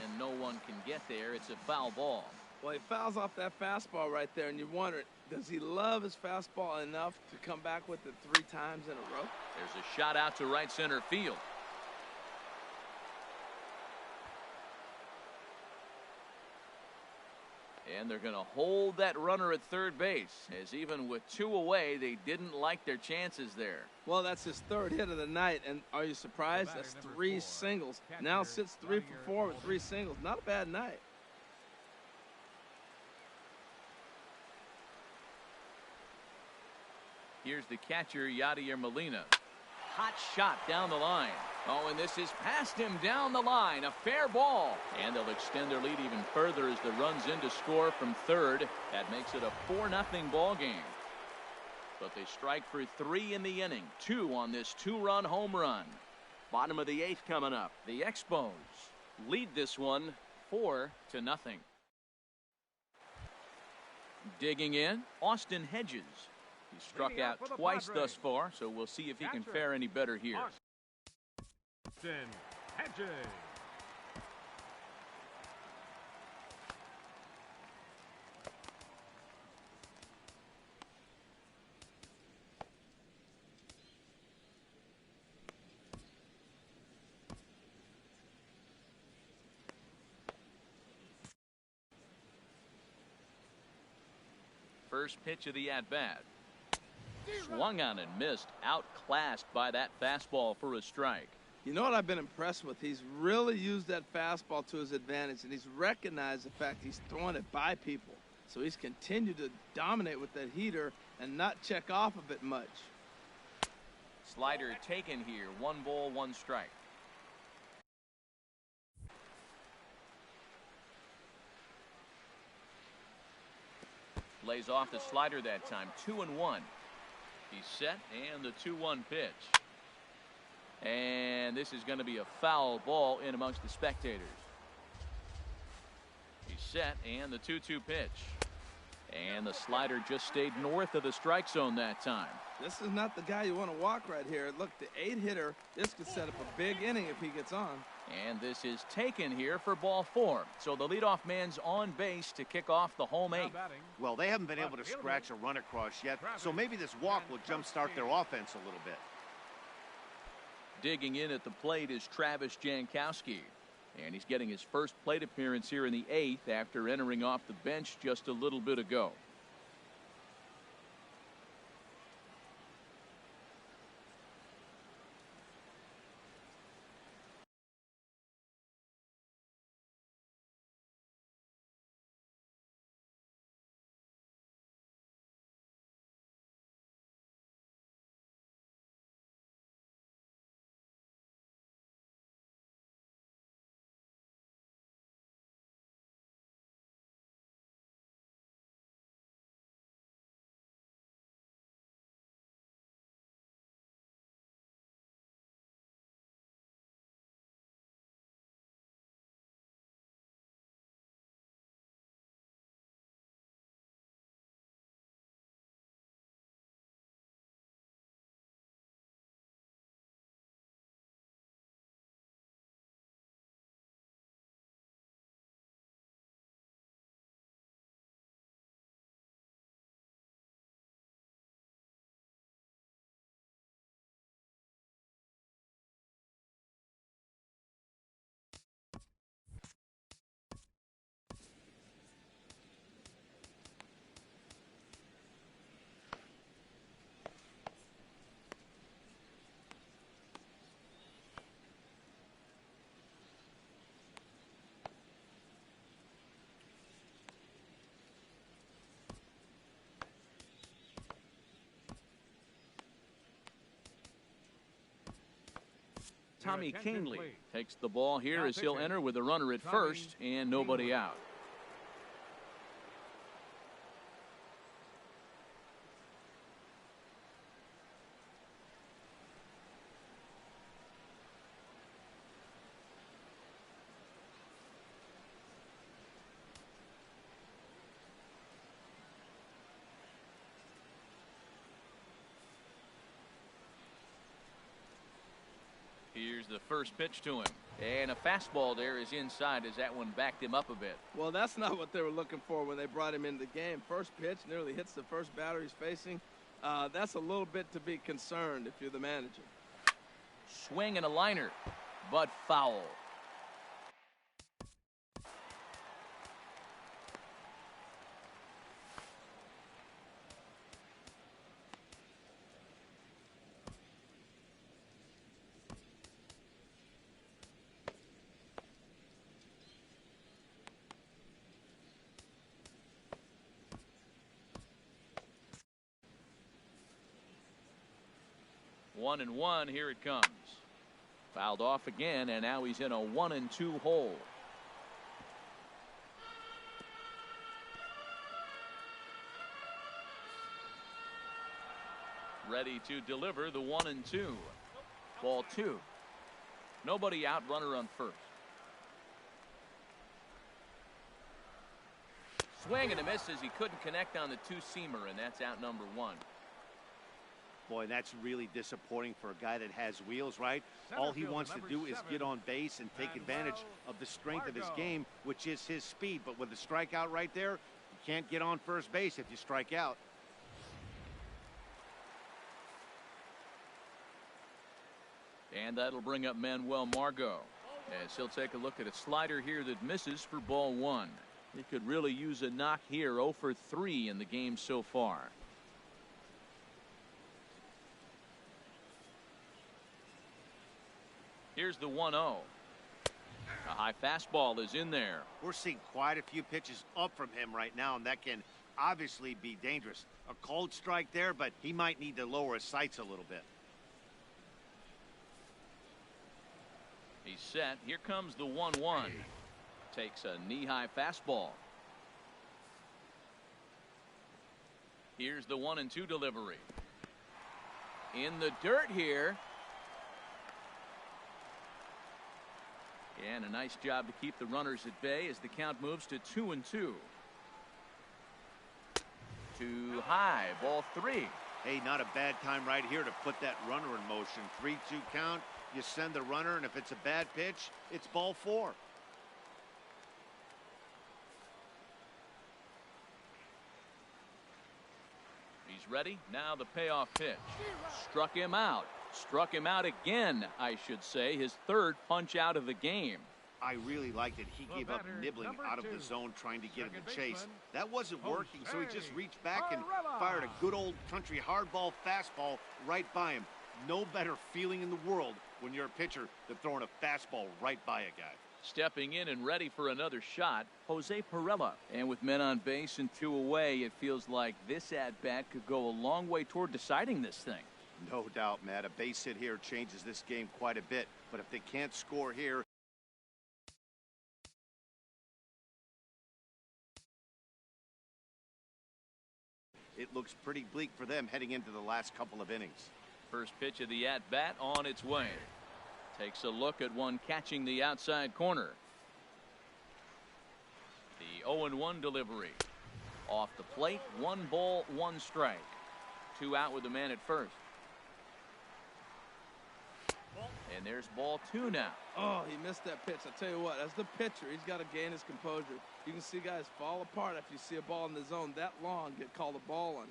And no one can get there. It's a foul ball. Well, he fouls off that fastball right there, and you wonder, does he love his fastball enough to come back with it 3 times in a row? There's a shot out to right center field. And they're going to hold that runner at third base, as even with 2 away, they didn't like their chances there. Well, that's his 3rd hit of the night, and are you surprised? That's 3 singles. Now sits 3 for 4 with 3 singles. Not a bad night. Here's the catcher, Yadier Molina. hot shot down the line. Oh, and this is past him down the line. A fair ball. And they'll extend their lead even further as the run's in to score from third. That makes it a 4-0 ball game. But they strike for 3 in the inning. 2 on this 2-run home run. Bottom of the 8th coming up. The Expos lead this one 4-0. Digging in, Austin Hedges. He struck out twice thus far, so we'll see if he can fare any better here. Austin Hedges. First pitch of the at-bat. Swung on and missed. Outclassed by that fastball for a strike. You know what I've been impressed with? He's really used that fastball to his advantage, and he's recognized the fact he's throwing it by people. So he's continued to dominate with that heater and not check off of it much. Slider taken here. 1 ball, 1 strike. Lays off the slider that time. 2-1. He's set, and the 2-1 pitch. And this is going to be a foul ball in amongst the spectators. He's set, and the 2-2 pitch. And the slider just stayed north of the strike zone that time. This is not the guy you want to walk right here. Look, the 8-hitter, this could set up a big inning if he gets on. And this is taken here for ball 4. So the leadoff man's on base to kick off the home 8th. Well, they haven't been able to scratch a run across yet, so maybe this walk will jumpstart their offense a little bit. Digging in at the plate is Travis Jankowski. And he's getting his first plate appearance here in the 8th after entering off the bench just a little bit ago. Tommy Canley takes the ball here as he'll enter with a runner at first and nobody out. Here's the first pitch to him. And a fastball there is inside as that one backed him up a bit. Well, that's not what they were looking for when they brought him into the game. First pitch nearly hits the first batter he's facing. That's a little bit to be concerned if you're the manager. Swing and a liner, but foul. 1-1. Here it comes. Fouled off again, and now he's in a 1-2 hole. Ready to deliver the 1-2. Ball 2. Nobody out, runner on first. Swing and a miss as he couldn't connect on the two-seamer, and that's out number 1. Boy, that's really disappointing for a guy that has wheels, right? All he wants to do is get on base and take advantage of the strength of his game, which is his speed. But with the strikeout right there, you can't get on first base if you strike out. And that'll bring up Manuel Margot, as he'll take a look at a slider here that misses for ball 1. He could really use a knock here. 0 for 3 in the game so far. Here's the 1-0. A high fastball is in there. We're seeing quite a few pitches up from him right now, and that can obviously be dangerous. A cold strike there, but he might need to lower his sights a little bit. He's set. Here comes the 1-1. Takes a knee-high fastball. Here's the 1-2 delivery. In the dirt here. And a nice job to keep the runners at bay as the count moves to 2-2. Too high. Ball 3. Hey, not a bad time right here to put that runner in motion. 3-2 count. You send the runner, and if it's a bad pitch, it's ball 4. He's ready. Now the payoff pitch. Struck him out. Struck him out again, I should say. His third punch out of the game. I really liked it. He gave up nibbling out of the zone trying to get in the chase. That wasn't working, so he just reached back and fired a good old country hardball fastball right by him. No better feeling in the world when you're a pitcher than throwing a fastball right by a guy. Stepping in and ready for another shot, Jose Perella. And with men on base and 2 away, it feels like this at-bat could go a long way toward deciding this thing. No doubt, Matt. A base hit here changes this game quite a bit. But if they can't score here, it looks pretty bleak for them heading into the last couple of innings. First pitch of the at-bat on its way. Takes a look at one catching the outside corner. The 0-1 delivery. Off the plate, 1 ball, 1 strike. 2 out with the man at first. And there's ball 2 now. Oh, he missed that pitch. I tell you what, as the pitcher, he's got to gain his composure. You can see guys fall apart after you see a ball in the zone that long get called a ball on it.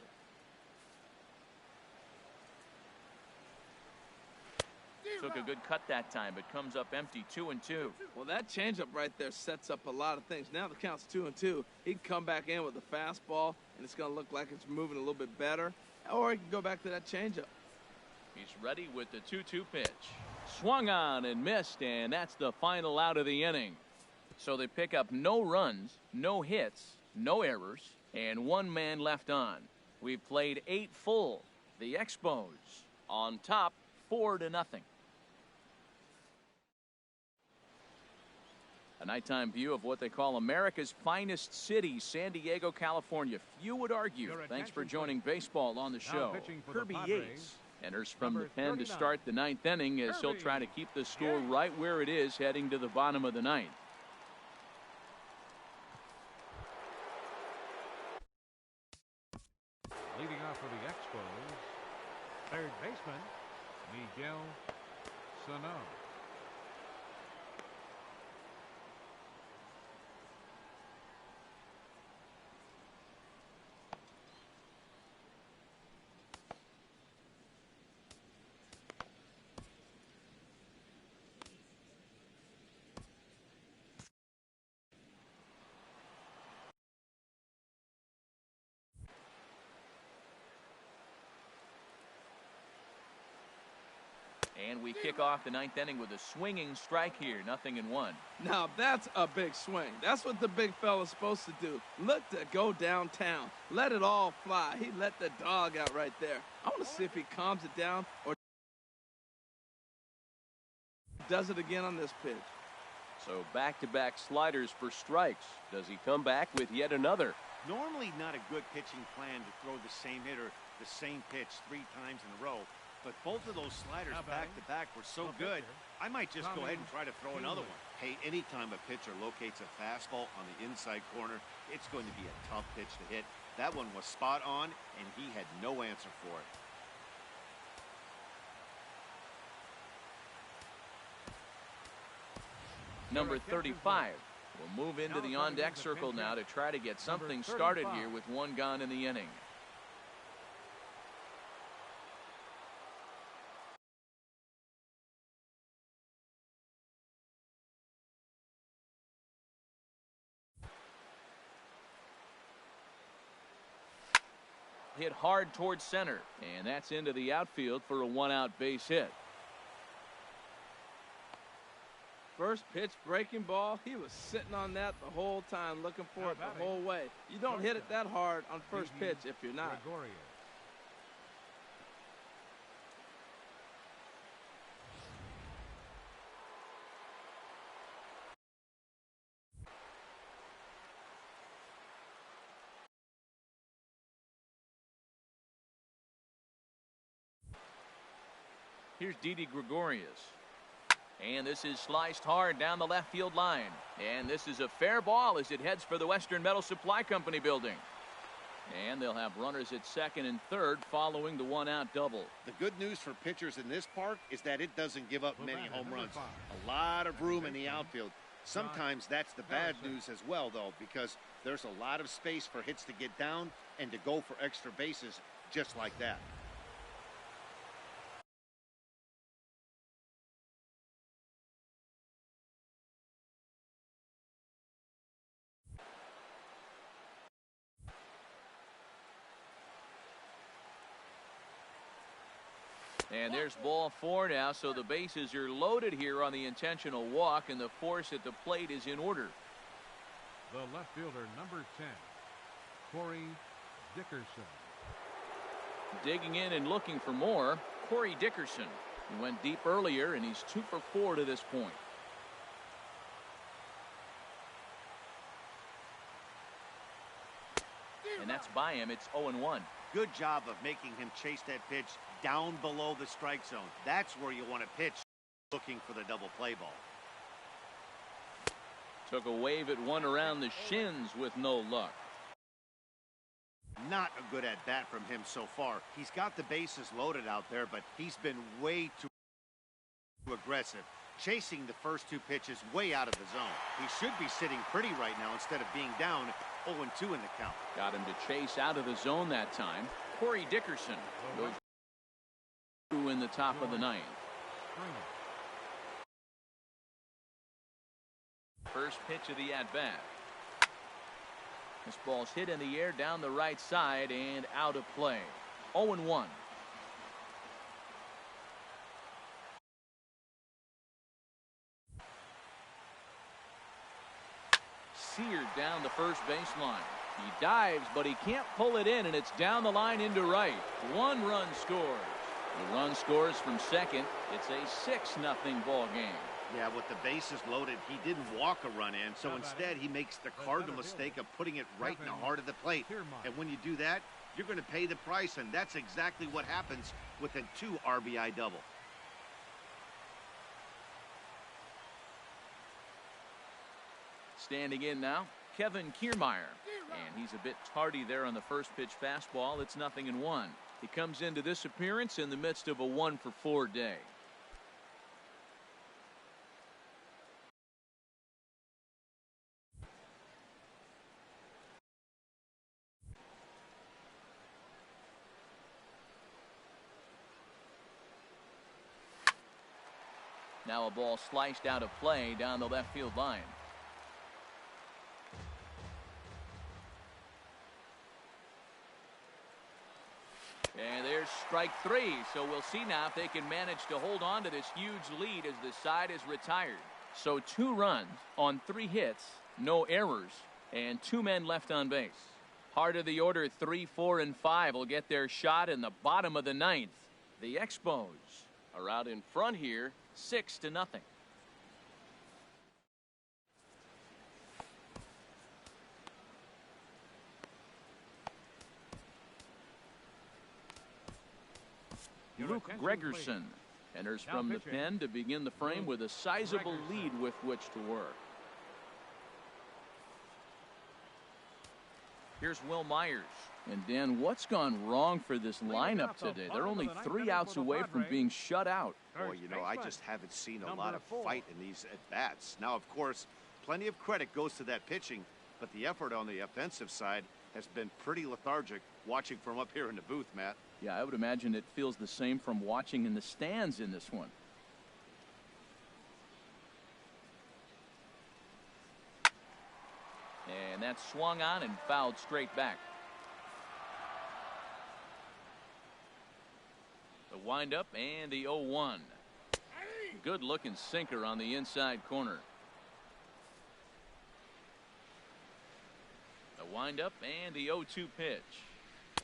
Took a good cut that time, but comes up empty. 2-2. Well, that changeup right there sets up a lot of things. Now the count's 2-2. He can come back in with a fastball, and it's going to look like it's moving a little bit better. Or he can go back to that changeup. He's ready with the 2-2 pitch. Swung on and missed, and that's the final out of the inning. So they pick up no runs, no hits, no errors, and 1 man left on. We've played 8 full. The Expos on top, 4-0. A nighttime view of what they call America's finest city, San Diego, California. Few would argue. Thanks for joining baseball on the show. Kirby Yates enters from the pen to start the 9th inning as he'll try to keep the score right where it is heading to the bottom of the 9th. Leading off for the Expos, third baseman, Miguel Sano. And we kick off the 9th inning with a swinging strike here. 0-1. Now that's a big swing. That's what the big fella's supposed to do. Look to go downtown. Let it all fly. He let the dog out right there. I want to see if he calms it down or does it again on this pitch. So back-to-back sliders for strikes. Does he come back with yet another? Normally not a good pitching plan to throw the same hitter the same pitch 3 times in a row, but both of those sliders back-to-back were so good, I might just go ahead and try to throw another one. Hey, anytime a pitcher locates a fastball on the inside corner, it's going to be a tough pitch to hit. That one was spot on, and he had no answer for it. Number 35 will move into the on-deck circle now to try to get something started here with 1 gone in the inning. Hit hard towards center, and that's into the outfield for a 1-out base hit. First pitch breaking ball, he was sitting on that the whole time, looking for it the whole way. You don't hit it that hard on first pitch if you're not. Here's Didi Gregorius. And this is sliced hard down the left field line. And this is a fair ball as it heads for the Western Metal Supply Company building. And they'll have runners at second and third following the 1-out double. The good news for pitchers in this park is that it doesn't give up many home runs. A lot of room in the outfield. Sometimes that's the bad news as well, though, because there's a lot of space for hits to get down and to go for extra bases just like that. And there's ball 4 now, so the bases are loaded here on the intentional walk, and the force at the plate is in order. The left fielder, number 10, Corey Dickerson. Digging in and looking for more, Corey Dickerson. He went deep earlier, and he's 2 for 4 to this point. And that's by him. It's 0-1. Good job of making him chase that pitch down below the strike zone. That's where you want to pitch, looking for the double play ball. Took a wave at one around the shins with no luck. Not a good at bat from him so far. He's got the bases loaded out there, but he's been way too aggressive, chasing the first 2 pitches way out of the zone. He should be sitting pretty right now instead of being down 0-2 in the count. Got him to chase out of the zone that time. Corey Dickerson goes in the top of the 9th. First pitch of the at-bat. This ball's hit in the air down the right side and out of play. 0-1. Seared down the first baseline. He dives, but he can't pull it in, and it's down the line into right. 1 run scores. The run scores from second. It's a 6-0 ball game. Yeah, with the bases loaded, he didn't walk a run in, so instead he makes the cardinal mistake of putting it right in the heart of the plate. And when you do that, you're going to pay the price, and that's exactly what happens with a 2 RBI double. Standing in now, Kevin Keermeyer. And he's a bit tardy there on the first pitch fastball. It's 0-1. He comes into this appearance in the midst of a 1 for 4 day. Now a ball sliced out of play down the left field line. And there's strike 3. So we'll see now if they can manage to hold on to this huge lead as the side is retired. So 2 runs on 3 hits, no errors, and 2 men left on base. Heart of the order 3, 4, and 5 will get their shot in the bottom of the 9th. The Expos are out in front here, 6-0. Luke Gregerson enters from the pen to begin the frame with a sizable lead with which to work. Here's Will Myers. And Dan, what's gone wrong for this lineup today? They're only 3 outs away from being shut out. Oh, you know, I just haven't seen a lot of fight in these at-bats. Now, of course, plenty of credit goes to that pitching, but the effort on the offensive side has been pretty lethargic watching from up here in the booth, Matt. Yeah, I would imagine it feels the same from watching in the stands in this one. And that's swung on and fouled straight back. The windup and the 0-1. Good looking sinker on the inside corner. The windup and the 0-2 pitch.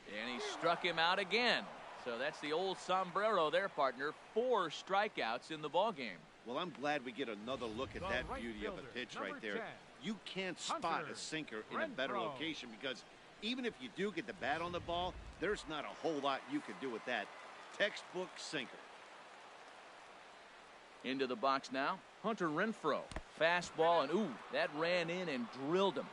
And he struck him out again. So that's the old sombrero there, partner. 4 strikeouts in the ballgame. Well, I'm glad we get another look at that beauty of a pitch right there. You can't spot a sinker in a better location because even if you do get the bat on the ball, there's not a whole lot you can do with that. Textbook sinker. Into the box now, Hunter Renfroe. Fastball, and ooh, that ran in and drilled him.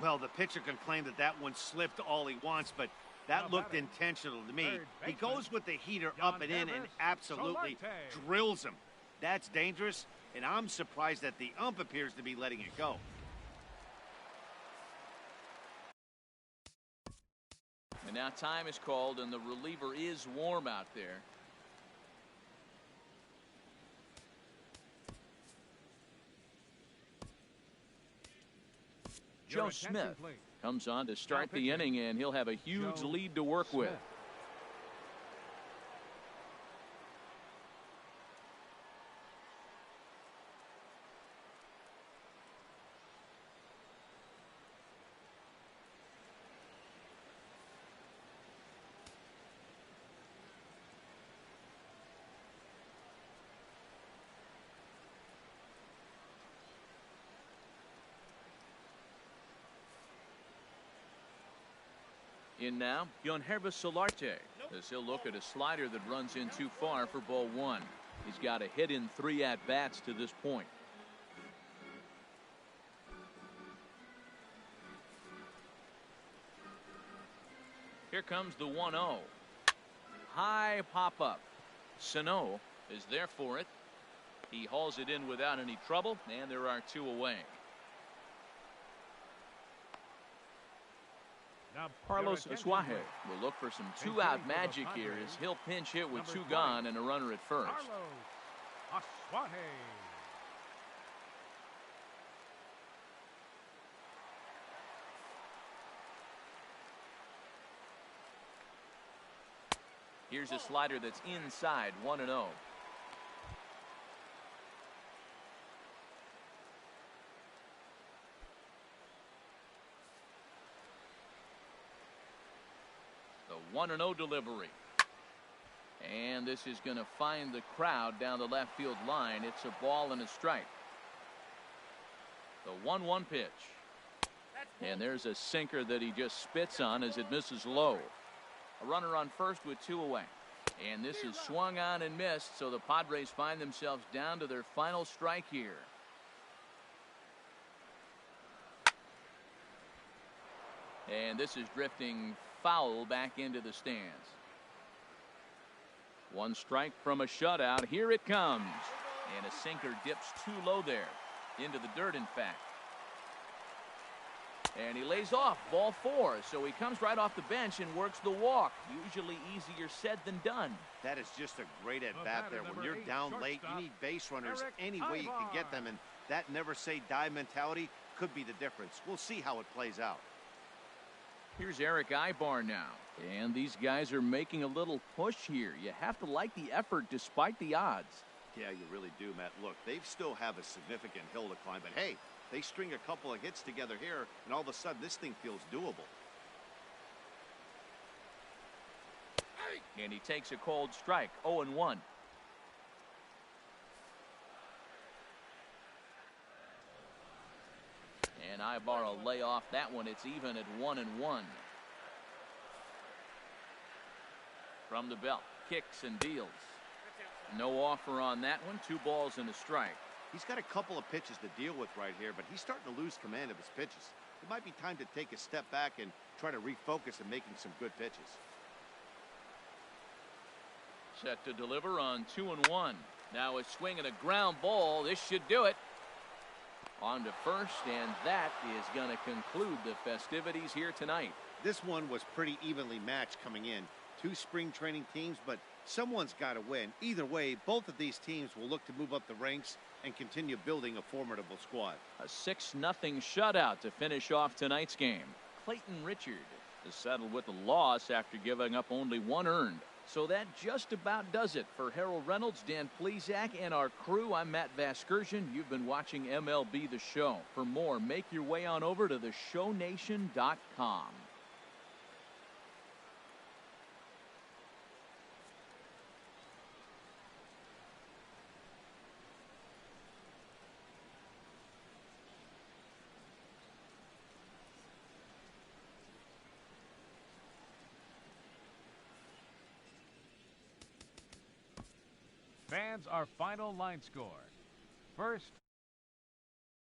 Well, the pitcher can claim that that one slipped all he wants, but that looked intentional to me. He goes with the heater up and in and absolutely drills him. That's dangerous, and I'm surprised that the ump appears to be letting it go. And now time is called, and the reliever is warm out there. Joe Smith comes on to start the inning, and he'll have a huge lead to work with. In now, Yadier Molina, as he'll look at a slider that runs in too far for ball 1. He's got a hit in 3 at-bats to this point. Here comes the 1-0. High pop-up. Sano is there for it. He hauls it in without any trouble, and there are 2 away. Carlos Asuaje will look for some 2-out magic here as he'll pinch hit with 2 gone and a runner at first. Here's a slider that's inside, 1-0. The 1-0 delivery. And this is going to find the crowd down the left field line. It's a ball and a strike. The 1-1 pitch. And there's a sinker that he just spits on as it misses low. A runner on first with 2 away. And this is swung on and missed, so the Padres find themselves down to their final strike here. And this is drifting foul back into the stands. 1 strike from a shutout. Here it comes. And a sinker dips too low there. Into the dirt, in fact. And he lays off, ball 4. So he comes right off the bench and works the walk. Usually easier said than done. That is just a great at-bat there. When you're down late, you need base runners any way you can get them. And that never say die mentality could be the difference. We'll see how it plays out. Here's Eric Eibar now. And these guys are making a little push here. You have to like the effort despite the odds. Yeah, you really do, Matt. Look, they still have a significant hill to climb. But hey, they string a couple of hits together here, and all of a sudden this thing feels doable. And he takes a cold strike, 0-1. And Eibar will lay off that one. It's even at 1-1. From the belt, kicks and deals. No offer on that one. 2 balls and a strike. He's got a couple of pitches to deal with right here, but he's starting to lose command of his pitches. It might be time to take a step back and try to refocus on making some good pitches. Set to deliver on 2-1. Now a swing and a ground ball. This should do it. On to first, and that is going to conclude the festivities here tonight. This one was pretty evenly matched coming in. 2 spring training teams, but someone's got to win. Either way, both of these teams will look to move up the ranks and continue building a formidable squad. A 6-0 shutout to finish off tonight's game. Clayton Richard is settled with a loss after giving up only 1 earned. So that just about does it for Harold Reynolds, Dan Plesac, and our crew. I'm Matt Vasgersian. You've been watching MLB The Show. For more, make your way on over to theshownation.com. Fans, our final line score. First,